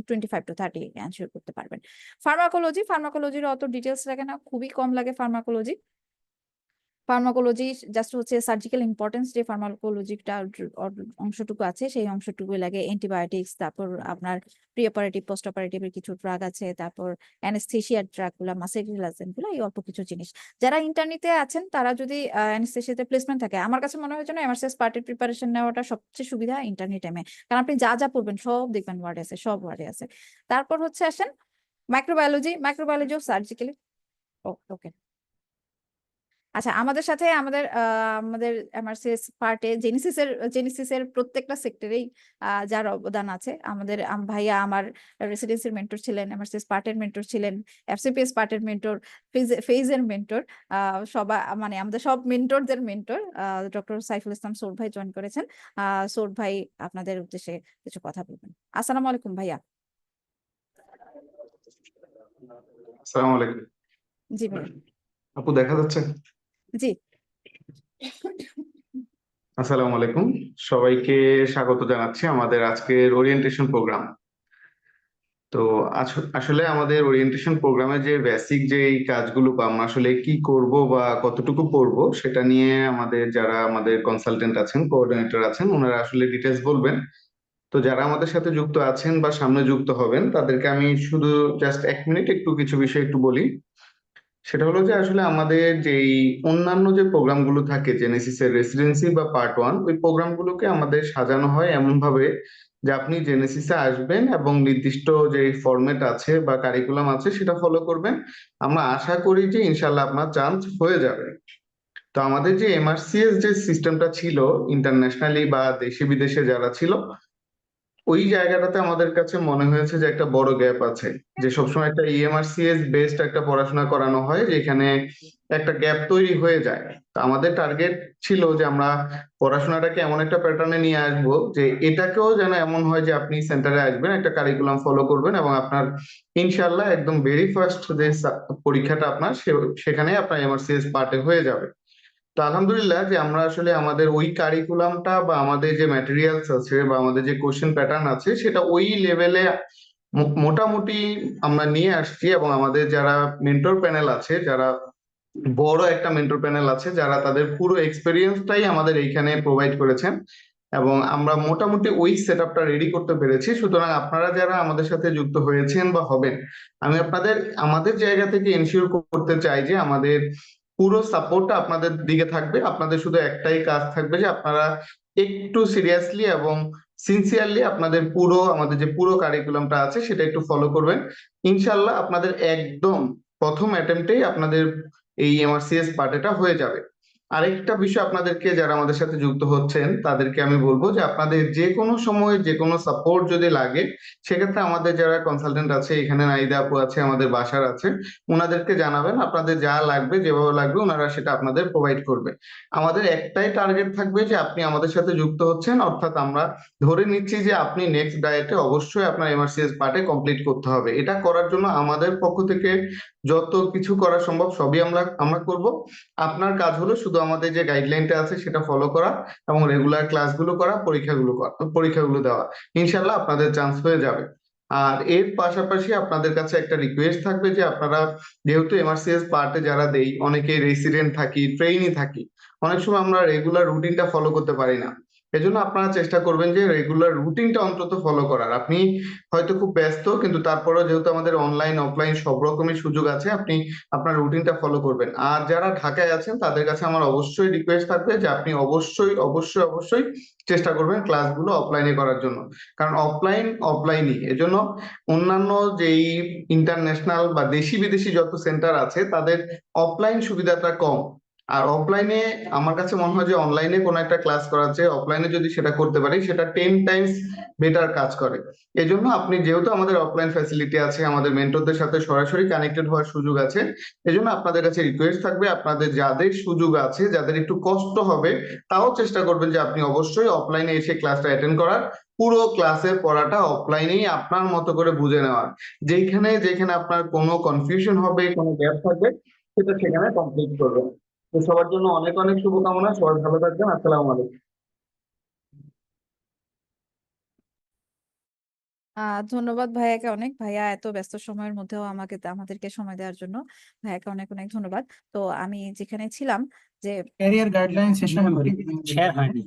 25 to 30 এনশিওর করতে পারবেন। ফার্মাকোলজির অত ডিটেলস লাগে না, খুবই কম লাগে ফার্মাকোলজি। ফার্মাকোলজি জাস্ট হচ্ছে সার্জিক্যাল ইম্পর্টেন্স, যে ফার্মাকোলজিটা অংশটুকু আছে সেই অংশটুকু লাগে। অ্যান্টিবায়োটিক্স, তারপর আপনার প্রি অপারেটিভ পোস্ট অপারেটিভের কিছু ড্রাগ আছে, তারপর অ্যানেস্থেশিয়ার ড্রাগগুলো, মাসেল রিল্যাক্সেন্টগুলো, এই অল্প কিছু জিনিস। যারা ইন্টার্নিতে আছেন তারা যদি অ্যানেস্থেশিয়াতে প্লেসমেন্ট থাকে, আমার কাছে মনে হয় যেন এমআরসিএস পার্টের প্রিপারেশন নেওয়াটা সবচেয়ে সুবিধা ইন্টার্নি টাইমে, কারণ আপনি যা যা পড়বেন সব দেখবেন ওয়ার্ডে আছে, সব ওয়ার্ডে আছে। তারপর হচ্ছে আসেন মাইক্রোবায়োলজিও সার্জিক্যালি। ওকে, আচ্ছা, আমাদের সাথে আমাদের এমআরসিএস পার্টে জেনেসিসের প্রত্যেকটা সেক্টরেই যার অবদান আছে, আমাদের ভাইয়া আমার রেসিডেন্সির মেন্টর ছিলেন, এমআরসিএস পার্টের মেন্টর ছিলেন, এফসিপিএস পার্টের মেন্টর, ফেজের মেন্টর, সবাই মানে আমাদের সব মেন্টরদের মেন্টর ডক্টর সাইফুল ইসলাম সৌর ভাই জয়েন করেছেন। সৌর ভাই আপনাদের উদ্দেশ্যে কিছু কথা বলবেন। আসসালামু আলাইকুম ভাইয়া। আসসালামু আলাইকুম। জি ভাইয়া। আপু দেখা যাচ্ছে? জি, আসসালামু আলাইকুম, সবাইকে স্বাগত জানাচ্ছি আমাদের আজকের ওরিয়েন্টেশন প্রোগ্রাম। তো আসলে আমাদের ওরিয়েন্টেশন প্রোগ্রামে যে বেসিক যে এই কাজগুলো বা আমরা আসলে কি করব বা কতটুকু পড়বো সেটা নিয়ে যারা আমাদের কনসালটেন্ট আছেন, কোঅর্ডিনেটর আছেন, ওনারা আসলে ডিটেলস বলবেন। তো যারা আমাদের সাথে যুক্ত আছেন বা সামনে যুক্ত হবেন তাদেরকে আমি শুধু জাস্ট 1 মিনিট একটু কিছু বিষয় একটু বলি। সেটা হলো যে আসলে আমাদের যেই অন্যান্য যে প্রোগ্রামগুলো থাকে জেনেসিসের রেসিডেন্সি বা পার্ট 1, ওই প্রোগ্রামগুলোকে আমাদের সাজানো হয় এমন ভাবে যে আপনি জেনেসিসে আসবেন এবং নির্দিষ্ট যে ফরম্যাট আছে বা কারিকুলাম আছে সেটা ফলো করবেন। আমরা আশা করি যে ইনশাল্লাহ আপনার চান্স হয়ে যাবে। তো আমাদের যে এমআরসিএস যে সিস্টেমটা ছিল ইন্টারন্যাশনালি বা দেশে বিদেশে যারা ছিল, ওই জায়গাটাতে আমাদের কাছে মনে হয়েছে যে একটা বড় গ্যাপ আছে, যে সবসময় একটা ইএমআরসিএস বেসড একটা পড়াশোনা করানো হয় যেখানে একটা গ্যাপ তৈরি হয়ে যায়। তো আমাদের টার্গেট ছিল যে আমরা পড়াশোনাটাকে এমন একটা প্যাটার্নে নিয়ে আসবো যে এটাকেও যেন এমন হয় যে আপনি সেন্টারে আসবেন, একটা কারিকুলাম ফলো করবেন এবং আপনার ইনশাল্লাহ একদম ভেরি ফার্স্ট যে পরীক্ষাটা আপনার সেখানে আপনার এমআরসিএস পার্টে হয়ে যাবে। তো আলহামদুলিল্লাহ যে আমরা আসলে আমাদের ওই কারিকুলামটা বা আমাদের যে ম্যাটেরিয়ালস আছে বা আমাদের যে কোশ্চেন প্যাটার্ন আছে সেটা ওই লেভেলে মোটামুটি আমরা নিয়ে আসছি। এবং আমাদের যারা মেন্টর প্যানেল আছে, যারা বড় একটা মেন্টর প্যানেল আছে, যারা তাদের পুরো এক্সপেরিয়েন্সটাই আমাদের এইখানে প্রোভাইড করেছেন এবং আমরা মোটামুটি ওই সেট আপটা রেডি করতে পেরেছি। সুতরাং আপনারা যারা আমাদের সাথে যুক্ত হয়েছেন বা হবেন, আমি আমাদের জায়গা থেকে এনশিওর করতে চাই যে আমাদের পুরো সাপোর্টটা আপনাদের দিকে থাকবে। আপনাদের শুধু একটাই কাজ থাকবে যে আপনারা একটু সিরিয়াসলি এবং সিনসিয়ারলি আমাদের যে পুরো কারিকুলামটা আছে সেটা একটু ফলো করবেন। ইনশাল্লাহ আপনাদের একদম প্রথম অ্যাটেম্পটেই আপনাদের এই এমআরসিএস পার্টটা হয়ে যাবে। আরেকটা বিষয়, আপনাদেরকে যারা আমাদের সাথে যুক্ত হচ্ছেন তাদেরকে আমি বলবো যে আপনাদের যে কোনো সময় যে কোনো সাপোর্ট যদি লাগে, সেক্ষেত্রে আমাদের যারা কনসালটেন্ট আছে, এখানে নাইদা আপু আছে, আমাদের বাসার আছে, ওনাদেরকে জানাবেন। আপনাদের যা লাগবে, যেভাবে লাগবে, ওনারা সেটা আপনাদের প্রোভাইড করবে। আমাদের একটাই টার্গেট থাকবে যে আপনি আমাদের সাথে যুক্ত হচ্ছেন, অর্থাৎ আমরা ধরে নিচ্ছি যে আপনি নেক্সট ডায়েটে অবশ্যই আপনার এমআরসিএস পার্টে কমপ্লিট করতে হবে। এটা করার জন্য আমাদের পক্ষ থেকে যত কিছু করা সম্ভব সবই আমরা করব। আপনার কাজ হলো শুধু আমাদের যে গাইডলাইনটা আছে সেটা ফলো করা এবং রেগুলার ক্লাসগুলো করা, পরীক্ষাগুলো দেওয়া। ইনশাল্লাহ আপনাদের চান্স হয়ে যাবে। আর এর পাশাপাশি আপনাদের কাছে একটা রিকোয়েস্ট থাকবে যে আপনারা যেহেতু এমআরসিএস পার্টে যারা দেই, অনেকে রেসিডেন্ট থাকি, ট্রেইনি থাকি, অনেক সময় আমরা রেগুলার রুটিনটা ফলো করতে পারি না। এজন্য আপনারা চেষ্টা করবেন যে রেগুলার রুটিনটা অন্তত ফলো করার। আপনি হয়তো খুব ব্যস্ত, কিন্তু তারপরেও যেহেতু আমাদের অনলাইন অফলাইন সব রকমের সুযোগ আছে, আপনি আপনার রুটিনটা ফলো করবেন। আর যারা ঢাকায় আছেন তাদের কাছে আমার অবশ্যই রিকোয়েস্ট থাকবে যে আপনি অবশ্যই অবশ্যই অবশ্যই চেষ্টা করবেন ক্লাসগুলো অফলাইনে করার জন্য, কারণ অফলাইনই। এজন্য অন্যান্য যেই ইন্টারন্যাশনাল বা দেশি বিদেশি যত সেন্টার আছে তাদের অফলাইন সুবিধাটা কম। আর অফলাইনে আমার কাছে মনে হয় যে অনলাইনে কোনো একটা ক্লাস করার চেয়ে অফলাইনে যদি সেটা করতে পারি সেটা 10 টাইমস বেটার কাজ করে। এজন্য আপনি যেহেতু আমাদের অফলাইন ফ্যাসিলিটি আছে, আমাদের মেন্টরদের সাথে সরাসরি কানেক্টেড হওয়ার সুযোগ আছে, এজন্য আপনাদের কাছে রিকোয়েস্ট থাকবে আপনাদের যাদের সুযোগ আছে, যাদের একটু কষ্ট হবে, তাও চেষ্টা করবেন যে আপনি অবশ্যই অফলাইনে এসে ক্লাসটা অ্যাটেন্ড করার, পুরো ক্লাসের পড়াটা অফলাইনেই আপনার মতো করে বুঝে নেওয়ার। যেখানে যেখানে আপনার কোনো কনফিউশন হবে, কোনো গ্যাপ থাকবে, সেটা সেখানে কমপ্লিট করবেন। তো সবার জন্য অনেক অনেক শুভকামনা, সবাই ভালো থাকবেন। আসসালামু আলাইকুম। ধন্যবাদ ভাইয়াকে অনেক। ভাইয়া এত ব্যস্ত সময়ের মধ্যেও আমাদেরকে সময় দেওয়ার জন্য ভাইয়াকে অনেক অনেক ধন্যবাদ। তো আমি যেখানে ছিলাম যে ক্যারিয়ার গাইডলাইন সেশন শেয়ার হয়নি।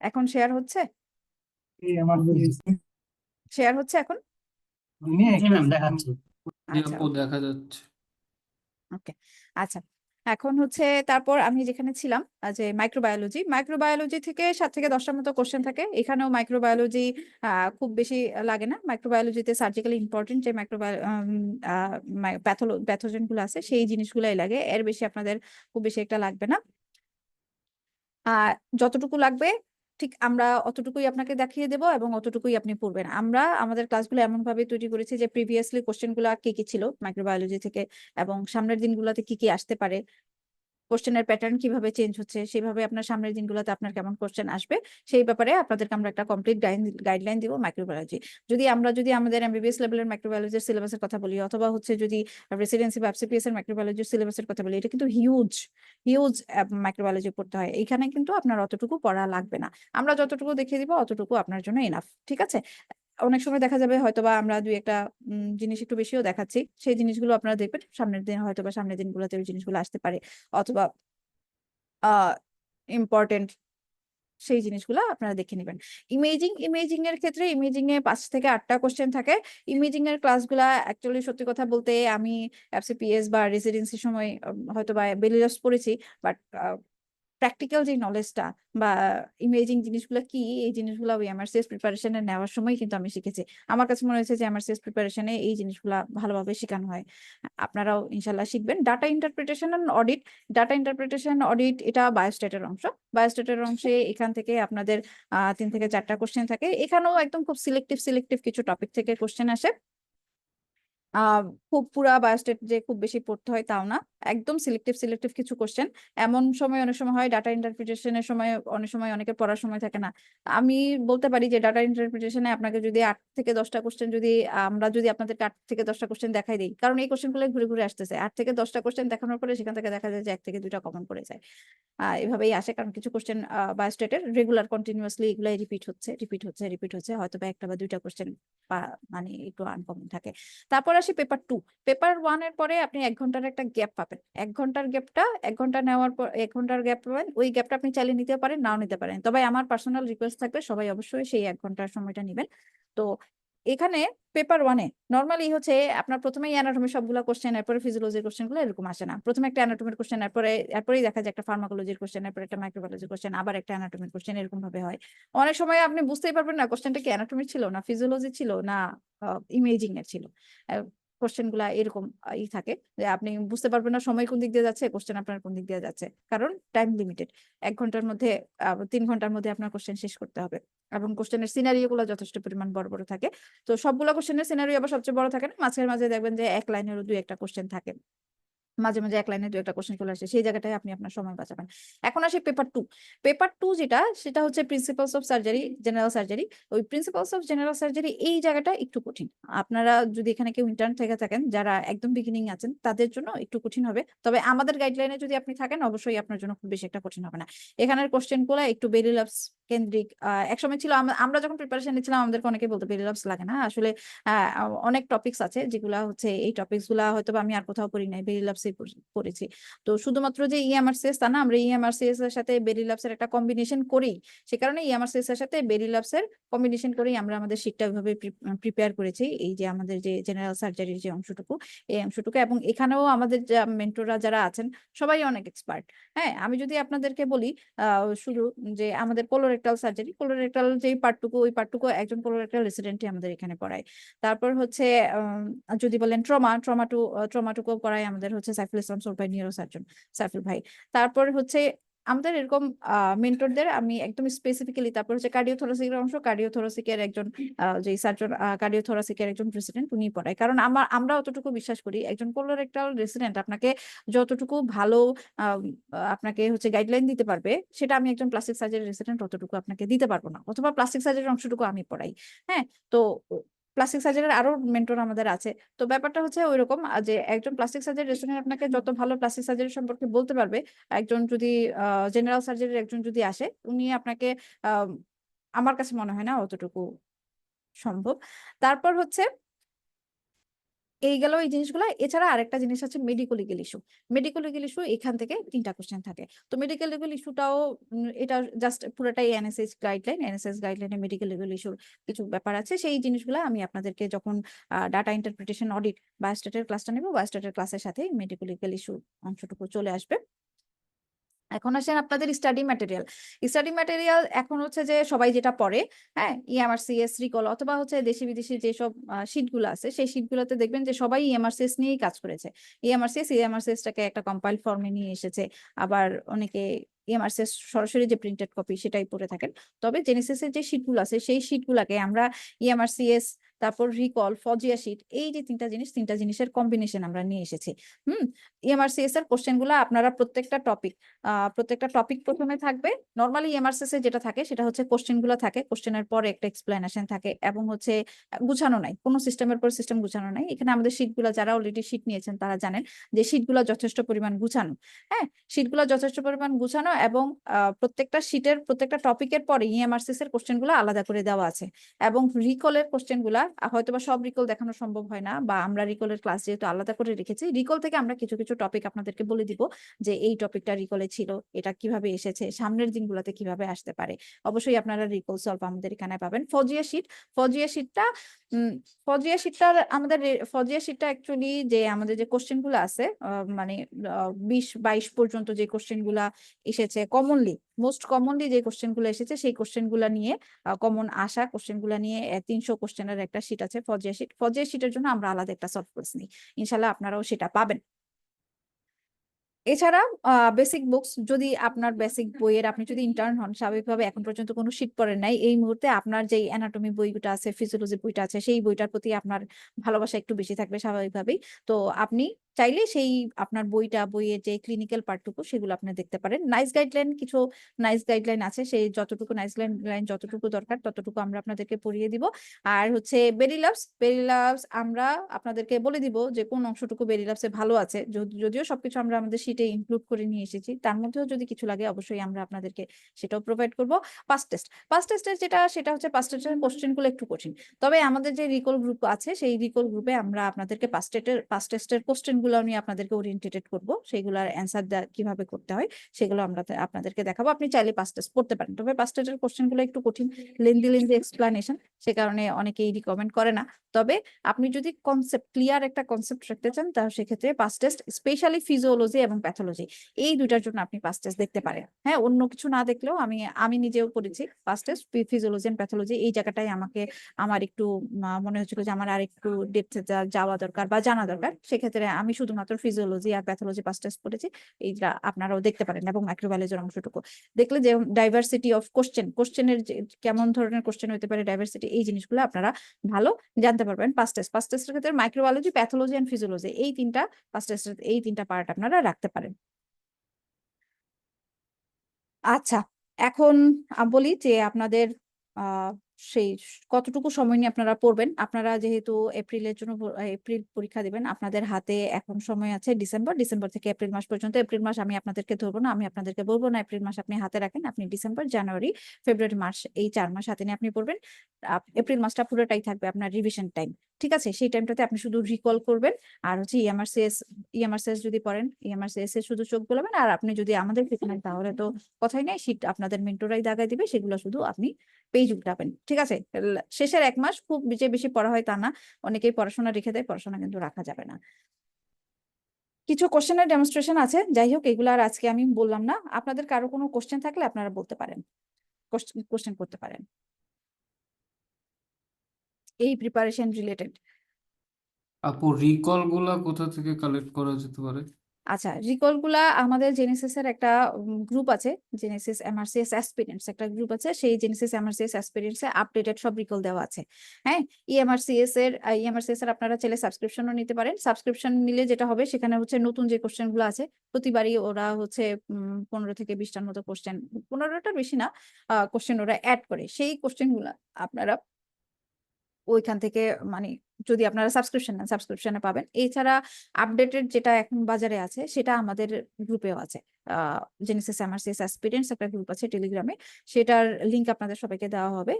এখন শেয়ার হচ্ছে এই আমার শেয়ার হচ্ছে এখন। জি ম্যাম দেখাচ্ছি। জি আচ্ছা আপু দেখা যাচ্ছে। ওকে আচ্ছা এখন হচ্ছে তারপর আমি যেখানে ছিলাম যে মাইক্রোবায়োলজি থেকে 7 থেকে 10টার মতো কোশ্চেন থাকে। এখানেও মাইক্রোবায়োলজি খুব বেশি লাগে না। মাইক্রোবায়োলজিতে সার্জিক্যালি ইম্পর্টেন্ট যে প্যাথোজেন গুলো আছে সেই জিনিসগুলাই লাগে, এর বেশি আপনাদের খুব বেশি একটা লাগবে না। যতটুকু লাগবে ঠিক আমরা অতটুকুই আপনাকে দেখিয়ে দেব এবং অতটুকুই আপনি পড়বেন। আমরা আমাদের ক্লাসগুলো এমন ভাবে তৈরি করেছি যে প্রিভিয়াসলি কোশ্চেন গুলা কি কি ছিল মাইক্রোবায়োলজি থেকে এবং সামনের দিনগুলোতে কি কি আসতে পারে, কোশ্চেনের প্যাটার্ন কিভাবে চেঞ্জ হচ্ছে, সেভাবে আপনার সামনের দিনগুলোতে আপনার কেমন কোশ্চেন আসবে সেই ব্যাপারে আপনাদেরকে আমরা একটা কমপ্লিট গাইডলাইন দিব মাইক্রোবায়োলজি। যদি আমাদের এমবিবিএস লেভেলের মাইক্রোবায়োলজির সিলেবাসের কথা বলি অথবা হচ্ছে যদি রেসিডেন্সি বা এফসিপিএস এর মাইক্রোবায়োলজির সিলেবাসের কথা বলি, এটা কিন্তু হিউজ মাইক্রোবায়োলজি পড়তে হয়। এখানে কিন্তু আপনার অতটুকু পড়া লাগবে না, আমরা যতটুকু দেখিয়ে দিব অতটুকু আপনার জন্য এনাফ। ঠিক আছে, অনেক সময় দেখা যাবে হয়তোবা আমরা দুই একটা জিনিস একটু বেশিও দেখাচ্ছি, সেই জিনিসগুলো আপনারা দেখবেন সামনের দিন, হয়তোবা সামনের দিনগুলোতে ওই জিনিসগুলো আসতে পারে অথবা ইম্পর্টেন্ট সেই জিনিসগুলো আপনারা দেখে নেবেন। ইমেজিং এর ক্ষেত্রে ইমেজিং এ 5 থেকে 8টা কোশ্চেন থাকে। ইমেজিং এর ক্লাসগুলা অ্যাকচুয়ালি সত্যি কথা বলতে আমি এফসিপিএস বা রেসিডেন্সির সময় হয়তোবা বেলিরাস পড়েছি, বাট প্র্যাকটিক্যাল যে নলেজটা বা ইমেজিং জিনিসগুলো কি এই জিনিসগুলো ওই এমআরসিএস প্রিপারেশনে নেওয়ার সময় কিন্তু আমি শিখেছি। আমার কাছে মনে হয়েছে যে এমআরসিএস প্রিপারেশনে এই জিনিসগুলা ভালোভাবে শেখানো হয়। আপনারাও ইনশাল্লাহ শিখবেন। ডাটা ইন্টারপ্রিটেশন অডিট এটা বায়োস্ট্যাটের অংশ। বায়োস্ট্যাটের অংশে এখান থেকে আপনাদের 3 থেকে 4টা কোশ্চেন থাকে। এখানেও একদম খুব সিলেক্টিভ কিছু টপিক থেকে কোশ্চেন আসে। খুব পুরা বায়োস্টেট যে খুব বেশি পড়তে হয় তাও না, একদম সিলেক্টিভ কিছু কোশ্চেন। এমন সময় অনেক সময় হয় ডাটা ইন্টারপ্রিটেশনের সময় অনেক সময় অনেকের পড়ার সময় থাকে না। আমি বলতে পারি যে ডাটা ইন্টারপ্রিটেশনে আপনাকে যদি 8 থেকে 10টা কোশ্চেন আমরা যদি আপনাদেরকে 8 থেকে 10টা কোশ্চেন দেখাই দিই, কারণ এই কোশ্চেনগুলো ঘুরে ঘুরে আসতেছে, 8 থেকে 10টা কোশ্চেন দেখানোর পরে সেখান থেকে দেখা যায় যে 1 থেকে 2টা কমন পড়ে যায়। এভাবেই আসে, কারণ কিছু কোশ্চেন বায়োস্টেটের রেগুলার কন্টিনিউয়াসলি এগুলাই রিপিট হচ্ছে হয়তো বা 1টা বা 2টা কোশ্চেন মানে একটু আনকমন থাকে। তারপর আসি পেপার 1 এর পরে আপনি 1 ঘন্টার একটা গ্যাপ পাবেন। 1 ঘন্টার গ্যাপটা 1 ঘন্টা নেওয়ার পর 1 ঘন্টার গ্যাপ পাবেন, ওই গ্যাপটা আপনি চাইলে নিতে পারেন নাও নিতে পারেন, তবে আমার পার্সোনাল রিকোয়েস্ট থাকবে সবাই অবশ্যই সেই 1 ঘন্টার সময়টা নেবেন। তো এখানে পেপার 1 নর্মালি হচ্ছে আপনার প্রথমেই অ্যানাটমি সবগুলো কোশ্চেন, এরপরে ফিজিওলজির কোশ্চেন গুলো এরকম আসে না। প্রথমে একটা অ্যানাটমির কোশ্চেন, এরপরেই দেখা যায় একটা ফার্মাকোলজির কোশ্চেন, এরপর একটা মাইক্রোবায়োলজির কোশ্চেন, আবার একটা অ্যানাটমির কোশ্চেন, এরকম ভাবে হয়। অনেক সময় আপনি বুঝতেই পারবেন না কোশ্চেনটা কি অ্যানাটমি ছিল না ফিজিওলজি ছিল না ইমেজিং এর ছিল। কোশ্চেন গুলা এরকম থাকে যে আপনি বুঝতে পারবেন না সময় কোন দিক দিয়ে যাচ্ছে, কোশ্চেন আপনার কোন দিক দিয়ে যাচ্ছে, কারণ টাইম লিমিটেড। 1 ঘন্টার মধ্যে 3 ঘন্টার মধ্যে আপনার কোশ্চেন শেষ করতে হবে এবং কোশ্চেনের সিনারিও গুলো যথেষ্ট পরিমাণ বড় বড় থাকে। তো সবগুলো কোশ্চেনের সিনারিও আবার সবচেয়ে বড় থাকে না, মাঝে মাঝে দেখবেন যে 1 লাইনেরও 2-1টা কোশ্চেন থাকে, মাঝে মাঝে 1 লাইনে 2-1টা কোশ্চেন চলে আসে, সেই জায়গাটায় আপনি আপনার সময় বাঁচাবেন। এখন আসি পেপার 2 সেটা হচ্ছে principles of surgery, general surgery. ওই প্রিন্সিপালস অফ জেনারেল সার্জারি এই জায়গাটা একটু কঠিন। আপনারা যদি এখানে কেউ ইন্টার্ন থেকে থাকেন, যারা একদম বিগিনিং আছেন তাদের জন্য একটু কঠিন হবে, তবে আমাদের গাইডলাইনে যদি আপনি থাকেন অবশ্যই আপনার জন্য খুব বেশি একটা কঠিন হবে না। এখানের কোশ্চেন গুলো একটু বেরি লাভস কেন্দ্রিক। একসময় ছিল আমরা যখন প্রিপারেশন নিচ্ছিলাম আমাদেরকে অনেকে বলতো বেরি লাভস লাগে না, আসলে অনেক টপিকস আছে যেগুলা হচ্ছে এই টপিকস গুলা হয়তো আমি আর কোথাও পড়ি নাই, বেরি লাভস পড়েছি। তো শুধুমাত্র যে ইএমআরসিএস তা না, আমরা ইএমআরসিএস এর সাথে বেরি লাভস এর একটা কম্বিনেশন করি, সে কারণে ইএমআরসিএস এর সাথে বেরি লাভস এর কম্বিনেশন করেই আমরা আমাদের শীটটা ওইভাবে প্রিপেয়ার করেছি। এই যে আমাদের যে জেনারেল সার্জারির যে অংশটুকু, এই অংশটুকু, এবং এখানেও আমাদের মেন্টররা যারা আছেন সবাই অনেক এক্সপার্ট। হ্যাঁ, আমি যদি আপনাদেরকে বলি শুধু যে আমাদের কোলোরেক্টাল যে পার্টটুকু, ওই পার্টটুকু একজন কোলোরেক্টাল রেসিডেন্টই আমাদের এখানে পড়ায়। তারপর হচ্ছে যদি বলেন ট্রমাটুকু পড়ায় আমাদের হচ্ছে সাইফুল ইসলাম সোল ভাই, নিউরোসার্জন সাইফুল ভাই। তারপর হচ্ছে আমাদের এরকম মেন্টরদের আমি একদম স্পেসিফিক্যালি, তারপর হচ্ছে কার্ডিওথোরাসিকের অংশ, কার্ডিওথোরাসিকের একজন যে সার্জন, কার্ডিওথোরাসিকের একজন প্রেসিডেন্ট উনি পড়ায়, কারণ আমরা অতটুকু বিশ্বাস করি একজন কোলোরেক্টাল রেসিডেন্ট আপনাকে যতটুকু ভালো আপনাকে হচ্ছে গাইডলাইন দিতে পারবে, সেটা আমি একজন প্লাস্টিক সার্জারি রেসিডেন্ট অতটুকু আপনাকে দিতে পারবো না, অথবা প্লাস্টিক সার্জারির অংশটুকু আমি পড়াই। হ্যাঁ, তো প্লাস্টিক সার্জারির আরো মেন্টর আমাদের আছে। তো ব্যাপারটা হচ্ছে ওইরকম যে একজন প্লাস্টিক সার্জারি রেসিডেন্ট আপনাকে যত ভালো প্লাস্টিক সার্জারি সম্পর্কে বলতে পারবে, একজন যদি জেনারেল সার্জারির একজন যদি আসে, উনি আপনাকে আমার কাছে মনে হয় না অতটুকু সম্ভব। তারপর হচ্ছে এই গেল এই জিনিসগুলো। এছাড়া আরেকটা জিনিস আছে medico legal issue. Medico legal issue এখান থেকে 3টা কোশ্চেন থাকে। তো মেডিকেল লিগ্যাল ইস্যুটাও এটা জাস্ট পুরোটাই এনএসএস গাইডলাইনে মেডিকেল লিগ্যাল ইস্যুর কিছু ব্যাপার আছে। সেই জিনিসগুলো আমি আপনাদেরকে যখন ডাটা ইন্টারপ্রিটেশন অডিট বায়োস্ট্যাটের ক্লাসটা নেব, বায়োস্ট্যাটের ক্লাসের সাথে মেডিকেল লিগ্যাল ইস্যু অংশটুকু চলে আসবে। এখন আসেন আপনাদের স্টাডি ম্যাটেরিয়াল। স্টাডি ম্যাটেরিয়াল এখন হচ্ছে যে সবাই যেটা পড়ে, হ্যাঁ, ইএমআরসিএস, রিকল অথবা হচ্ছে দেশি বিদেশি যেসব শিটগুলো আছে, সেই শিটগুলোতে দেখবেন যে সবাই ইএমআরসিএস নিয়েই কাজ করেছে। ইএমআরসিএসটাকে একটা কম্পাইল ফর্মে নিয়ে এসেছে। আবার অনেকে ইএমআরসিএস সরাসরি যে প্রিন্টেড কপি সেটাই পড়ে থাকেন। তবে জেনেসিসের যে শিটগুলো আছে সেই শিটগুলোকে আমরা ইএমআরসিএস, তারপর রিকল, ফজিয়া শিট, এই যে 3টা জিনিসের কম্বিনেশন আমরা নিয়ে এসেছি। ইএমআরসিএস এর কোশ্চেনগুলো আপনারা প্রত্যেকটা টপিক প্রথমে থাকবে। নর্মালি ইএমআরসিএস এ যেটা থাকে সেটা হচ্ছে কোশ্চেনগুলো থাকে, কোশ্চেনের পরে একটা এক্সপ্লেনেশন থাকে, এবং হচ্ছে গুছানো নাই, কোনো সিস্টেমের পর সিস্টেম গুছানো নাই। এখানে আমাদের শিটগুলো, যারা অলরেডি শিট নিয়েছেন তারা জানেন যে শিটগুলো যথেষ্ট পরিমাণ গুছানো। হ্যাঁ, শিটগুলো যথেষ্ট পরিমাণ গুছানো, এবং প্রত্যেকটা শিটের প্রত্যেকটা টপিকের পরে ইএমআরসিএস এর কোশ্চেনগুলো আলাদা করে দেওয়া আছে। এবং রিকলের কোশ্চেনগুলা হয়তোবা সব রিকল দেখানো সম্ভব হয় না, বা আমরা রিকলের ক্লাস যেহেতু আলাদা করে রেখেছি, রিকল থেকে আমরা কিছু কিছু টপিক আপনাদেরকে বলে দিব যে এই টপিকটা রিকলে ছিল, এটা কিভাবে এসেছে, সামনের দিনগুলোতে কিভাবে আসতে পারে। অবশ্যই আপনারা রিকল সলভ আমাদের এখানে পাবেন। ফজিয়া শিটটা অ্যাকচুয়ালি যে আমাদের যে কোশ্চেন গুলো আছে, মানে 20-22 পর্যন্ত যে কোশ্চেন গুলা এসেছে, মোস্ট কমনলি যে কোশ্চেন গুলো এসেছে, সেই কোশ্চেন গুলা নিয়ে কমন আসা কোশ্চেন গুলা নিয়ে 300 কোশ্চেনের একটা শিট আছে ফজিয়া শিটের জন্য আমরা আলাদা একটা সলভ কোর্স নিই। ইনশাল্লাহ আপনারাও সেটা পাবেন। এছাড়া বেসিক বুকস, যদি আপনার বেসিক বইয়ের, আপনি যদি ইন্টার্ন হন, স্বাভাবিকভাবে এখন পর্যন্ত কোনো শীট পড়েন নাই, এই মুহূর্তে আপনার যেই অ্যানাটমি বইটা আছে, ফিজিওলজি বইটা আছে, সেই বইটার প্রতি আপনার ভালোবাসা একটু বেশি থাকবে স্বাভাবিকভাবেই। তো আপনি চাইলে সেই আপনার বইয়ের যে ক্লিনিক্যাল পার্টটুকু সেগুলো আপনি দেখতে পারেন। কিছু নাইস গাইডলাইন আছে, সেই যতটুকু নাইস গাইডলাইন যতটুকু দরকার ততটুকু আমরা আপনাদেরকে পড়িয়ে দিব। আর হচ্ছে বেরিলাভস আমরা আপনাদেরকে বলে দিব যে কোন অংশটুকু বেরিলাভসে ভালো আছে। যদিও সবকিছু আমরা আমাদের শিটে ইনক্লুড করে নিয়ে এসেছি, তার মধ্যেও যদি কিছু লাগে অবশ্যই আমরা আপনাদেরকে সেটাও প্রোভাইড করব। পাস্ট টেস্টের সেটা হচ্ছে পাস্ট টেস্টের কোশ্চেন গুলো একটু কঠিন। তবে আমাদের যে রিকল গ্রুপ আছে, সেই রিকল গ্রুপে আমরা আপনাদেরকে পাস্ট টেস্টের কোশ্চেন গুলো নিয়ে আপনাদেরকে ওরিয়েন্টেড করব। সেগুলোর অ্যান্সার কিভাবে করতে হয় সেগুলো আমরা আপনাদেরকে দেখাবো। আপনি চাইলে পাস্ট টেস্ট পড়তে পারেন, তবে পাস্ট টেস্টের কোশ্চেন গুলো একটু কঠিন, লেন্দি এক্সপ্লানেশন, সে কারণে অনেকেই রিকমেন্ড করে না। তবে আপনি যদি ক্লিয়ার একটা কনসেপ্ট রাখতে চান, তাহলে সেক্ষেত্রে পাস্ট টেস্ট, স্পেশালি ফিজিওলজি এবং প্যাথোলজি, এই দুইটার জন্য আপনি পাস্ট টেস্ট দেখতে পারেন। হ্যাঁ, অন্য কিছু না দেখলেও আমি নিজেও করেছি past test, physiology and pathology. এই জায়গাটাই আমার একটু মনে হচ্ছিল যে আমার আর একটু ডেপথে যাওয়া দরকার বা জানা দরকার। সেক্ষেত্রে আমি শুধুমাত্র ফিজিওলজি আর প্যাথোলজি পাস্ট টেস্ট করেছি। এইটা আপনারাও দেখতে পারেন, এবং মাইক্রোবায়োলজির অংশটুকু দেখলে যে ডাইভার্সিটি অফ কোশ্চেনের কেমন ধরনের কোশ্চেন হতে পারে, ডাইভার্সিটি, এই জিনিসগুলো আপনারা ভালো জানতে পারবেন। পাস্ট টেস্টের ক্ষেত্রে মাইক্রোবায়োলজি, প্যাথোলজি এন্ড ফিজিওলজি, এই তিনটা পার্ট আপনারা রাখতে পারেন। আচ্ছা, এখন বলি যে আপনাদের সেই কতটুকু সময় নিয়ে আপনারা পড়বেন। আপনারা যেহেতু এপ্রিল পরীক্ষা দিবেন, আপনাদের হাতে এখন সময় আছে ডিসেম্বর থেকে এপ্রিল মাস পর্যন্ত। এপ্রিল মাস আমি আপনাদেরকে ধরবো না, আমি আপনাদেরকে বলবো না এপ্রিল মাস আপনি হাতে রাখেন। আপনি ডিসেম্বর, জানুয়ারি, ফেব্রুয়ারি, মার্চ, এই 4 মাস হাতে নিয়ে আপনি পড়বেন। এপ্রিল মাসটা পুরোটাই থাকবে আপনার রিভিশন টাইম, ঠিক আছে? সেই টাইমটাতে আপনি শুধু রিকল করবেন। আর হচ্ছে ইএমআরসিএস যদি পড়েন, ইএমআরসিএস এর শুধু চোখ বোলাবেন। আর আপনি যদি আমাদের নেন, তাহলে তো কথাই নাই, শীট আপনাদের মেন্টরাই দাগায় দিবে, সেগুলো শুধু আপনি পেজ উল্টাবেন, ঠিক আছে? শেষের 1 মাস খুব বেশি পড়া হয় তা না, অনেকেই পড়াশোনা রেখে দেয়, পড়াশোনা কিন্তু রাখা যাবে না। কিছু কোশ্চেনের ডেমনস্ট্রেশন আছে, যাই হোক এগুলো আর আজকে আমি বললাম না। আপনাদের কারো কোনো কোশ্চেন থাকলে আপনারা বলতে পারেন, কোশ্চেন করতে পারেন এই প্রিপারেশন রিলেটেড। আপু রিকল গুলা কোথা থেকে কালেক্ট করা যেতে পারে? আচ্ছা, রিকল গুলা আমাদের জেনেসিস এর একটা গ্রুপ আছে, জেনেসিস এমআরসিএস অ্যাসপিরেন্টস একটা গ্রুপ আছে। সেই জেনেসিস এমআরসিএস অ্যাসপিরেন্টস এ আপডেটেড সব রিকল দেওয়া আছে। হ্যাঁ, ইএমআরসিএস এর আপনারা চাইলে সাবস্ক্রিপশনও নিতে পারেন। সাবস্ক্রিপশন নিলে যেটা হবে, সেখানে হচ্ছে নতুন যে কোশ্চেন গুলো আছে, প্রতিবারই ওরা হচ্ছে 15 থেকে 20টার মতো কোশ্চেন, 15টার বেশি না, কোশ্চেন ওরা অ্যাড করে। সেই কোশ্চেন গুলা আপনারা ওইখান থেকে মানে যদি আপনারা সাবস্ক্রিপশন নেন সাবস্ক্রিপশনে পাবেন। এছাড়া আপডেটেড যেটা এখন বাজারে আছে সেটা আমাদের গ্রুপেও আছে। জেনেসিস এমআরসিএস অ্যাসপিরেন্টস একটা গ্রুপ আছে টেলিগ্রামে, সেটার লিংক আপনাদের সবাইকে দেওয়া হবে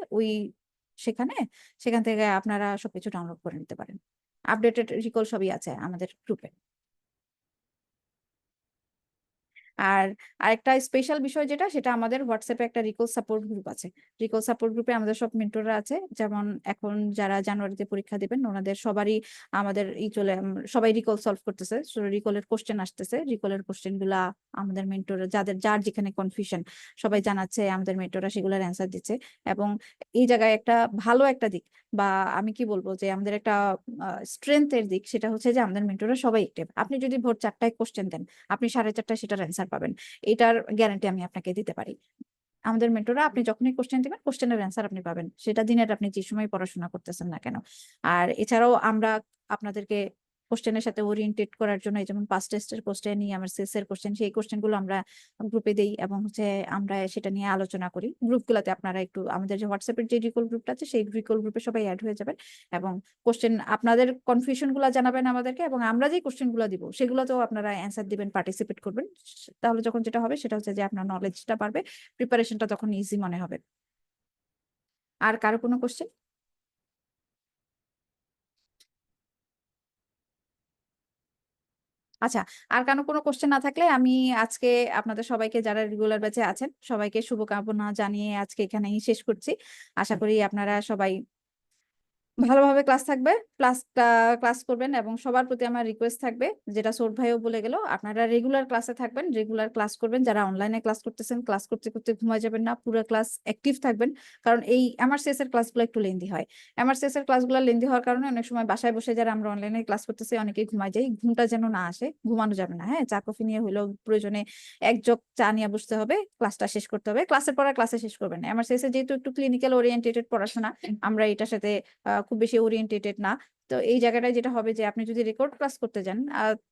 সেখান থেকে আপনারা সবকিছু ডাউনলোড করে নিতে পারেন। আপডেটেড রিকল সবই আছে আমাদের গ্রুপে। আর আরেকটা স্পেশাল বিষয় যেটা, সেটা আমাদের হোয়াটসঅ্যাপে একটা রিকল সাপোর্ট গ্রুপ আছে। রিকল সাপোর্ট গ্রুপে আমাদের সব মেন্টররা আছে, যেমন এখন যারা জানুয়ারিতে পরীক্ষা দেবেন ওনাদের সবারই আমাদের সবাই রিকল সলভ করতেছে। রিকলের কোশ্চেন আসতেছে, রিকলের কোশ্চেন গুলা আমাদের মেন্টর যার যেখানে কনফিউশন সবাই জানাচ্ছে, আমাদের মেন্টররা সেগুলোর অ্যান্সার দিচ্ছে। এবং এই জায়গায় একটা ভালো একটা দিক, বা আমি কি বলবো যে আমাদের একটা স্ট্রেংথের দিক, সেটা হচ্ছে যে আমাদের মেন্টররা সবাই অ্যাক্টিভ। আপনি যদি ভোর 4টায় কোশ্চেন দেন, আপনি 4:30টায় সেটার অ্যান্সার পাবেন, এটার গ্যারান্টি আমি আপনাকে দিতে পারি। আমাদের মেন্টররা আপনি যখনই কোশ্চেন দিবেন কোশ্চেনের অ্যান্সার আপনি পাবেন, সেটা দিনের আপনি যে সময় পড়াশোনা করতেছেন না কেন। আর এছাড়াও আমরা আপনাদেরকে কোশ্চেনের সাথে ওরিয়েন্টেড করার জন্য, যেমন পাস্ট টেস্টের কোশ্চেন, এমআরসিএস এর কোশ্চেন, সেই কোশ্চেন গুলো আমরা গ্রুপে দেই এবং আমরা সেটা নিয়ে আলোচনা করি। গ্রুপগুলোতে আপনারা একটু আমাদের যে হোয়াটসঅ্যাপের যে রিকল গ্রুপটা আছে সেই রিকল গ্রুপে সবাই অ্যাড হয়ে যাবেন এবং কোশ্চেন আপনাদের কনফিউশন গুলা জানাবেন আমাদেরকে, এবং আমরা যে কোশ্চেন গুলো দিব সেগুলোতেও আপনারা অ্যান্সার দিবেন, পার্টিসিপেট করবেন। তাহলে যখন যেটা হবে সেটা হচ্ছে যে আপনার নলেজটা বাড়বে, প্রিপারেশনটা তখন ইজি মনে হবে। আর কারো কোনো কোশ্চেন? আচ্ছা, আর কোনো কোশ্চেন না থাকলে আমি আজকে আপনাদের সবাইকে, যারা রেগুলার ব্যাচে আছেন, সবাইকে শুভকামনা জানিয়ে আজকে এখানেই শেষ করছি। আশা করি আপনারা সবাই ভালোভাবে ক্লাস করবেন। এবং সবার প্রতি আমার রিকোয়েস্ট থাকবে, যেটা সৌরভ ভাইও বলে গেল, আপনারা রেগুলার ক্লাসে থাকবেন, রেগুলার ক্লাস করবেন। যারা অনলাইনে ক্লাস করতেছেন, ক্লাস করতে করতে ঘুমায় যাবেন না, পুরো ক্লাস অ্যাক্টিভ থাকবেন। কারণ এই এমআরসিএস এর ক্লাসগুলো একটু লেন্দি হয়। এমআরসিএস এর ক্লাসগুলো লেন্দি হওয়ার কারণে অনেক সময় বাসায় বসে যারা আমরা অনলাইনে ক্লাস করতেছি অনেকেই ঘুমায় যাই। ঘুমটা যেন না আসে, ঘুমানো যাবে না। হ্যাঁ, চা কফি নিয়ে হলেও প্রয়োজনে এক জগ চা নিয়ে বসতে হবে, ক্লাসটা শেষ করতে হবে। ক্লাসের পর ক্লাসে শেষ করবেন না। এমআরসিএস এ যেহেতু একটু ক্লিনিক্যাল ওরিয়েন্টেড পড়াশোনা, আমরা এটার সাথে খুব বেশি ওরিয়েন্টেড না। তো এই জায়গাটায় যেটা হবে যে আপনি যদি রেকর্ড ক্লাস করতে যান,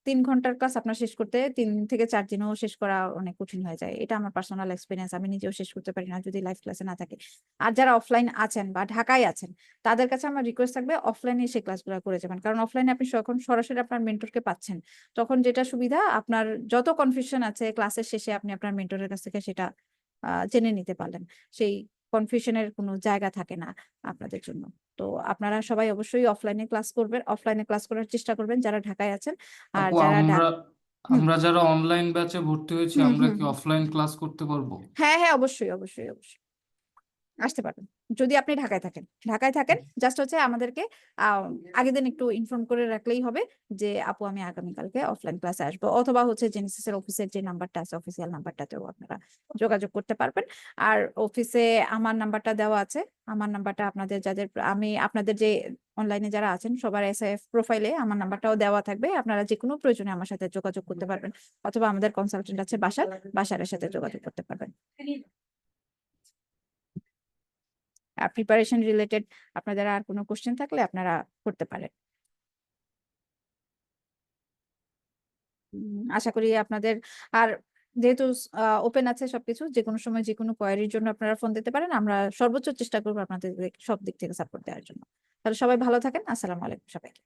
3 ঘন্টার ক্লাস আপনার শেষ করতে 3 থেকে 4 দিনও শেষ করা অনেক কঠিন হয়ে যায়। এটা আমার পার্সোনাল এক্সপিরিয়েন্স, আমি নিজেও শেষ করতে পারি না যদি লাইভ ক্লাসে না থাকে। আর যারা অফলাইন আছেন বা ঢাকায় আছেন, তাদের কাছে আমার রিকোয়েস্ট থাকবে অফলাইনে সেই ক্লাসগুলো করে যাবেন। কারণ অফলাইনে আপনি যখন সরাসরি আপনার মেন্টরকে পাচ্ছেন, তখন যেটা সুবিধা, আপনার যত কনফিউশন আছে ক্লাসের শেষে আপনি আপনার মেন্টরের কাছ থেকে সেটা জেনে নিতে পারলেন। সেই কনফিউশনের কোনো জায়গা থাকে না আপনাদের জন্য। তো আপনারা সবাই অবশ্যই অফলাইনে ক্লাস করার চেষ্টা করবেন যারা ঢাকায় আছেন। আর আপু যারা হুম আমরা যারা অনলাইন ব্যাচে ভর্তি হয়েছি হুম আমরা হুম কি হুম। অফলাইন ক্লাস করতে পারবো? হ্যাঁ হ্যাঁ, অবশ্যই অবশ্যই অবশ্যই আসতে পারবেন, যদি আপনি ঢাকায় থাকেন। জাস্ট হচ্ছে আমাদেরকে আগের দিন একটু ইনফর্ম করে রাখলেই হবে যে আপু আমি আগামীকালকে অফলাইন ক্লাসে আসবো, অথবা হচ্ছে জেনেসিস এর অফিসের যে নাম্বারটা আছে, অফিসিয়াল নাম্বারটাতেও আপনারা যোগাযোগ করতে পারবেন। আর অফিসে আমার নাম্বারটা দেওয়া আছে। আমার নাম্বারটা আপনাদের যে অনলাইনে যারা আছেন সবার এসএফ প্রোফাইলে আমার নাম্বারটাও দেওয়া থাকবে। আপনারা যে কোনো প্রয়োজনে আমার সাথে যোগাযোগ করতে পারবেন, অথবা আমাদের কনসালটেন্ট আছে বাসারের সাথে যোগাযোগ করতে পারবেন। প্রিপারেশন রিলেটেড আপনাদের আর কোনো কোশ্চেন থাকলে আপনারা করতে পারেন। আশা করি আপনাদের, আর যেহেতু ওপেন আছে সবকিছু, যে কোনো সময় যে কোনো কোয়ারির জন্য আপনারা ফোন দিতে পারেন। আমরা সর্বোচ্চ চেষ্টা করবো আপনাদের সব দিক থেকে সাপোর্ট দেওয়ার জন্য। তাহলে সবাই ভালো থাকেন। আসসালামু আলাইকুম সবাইকে।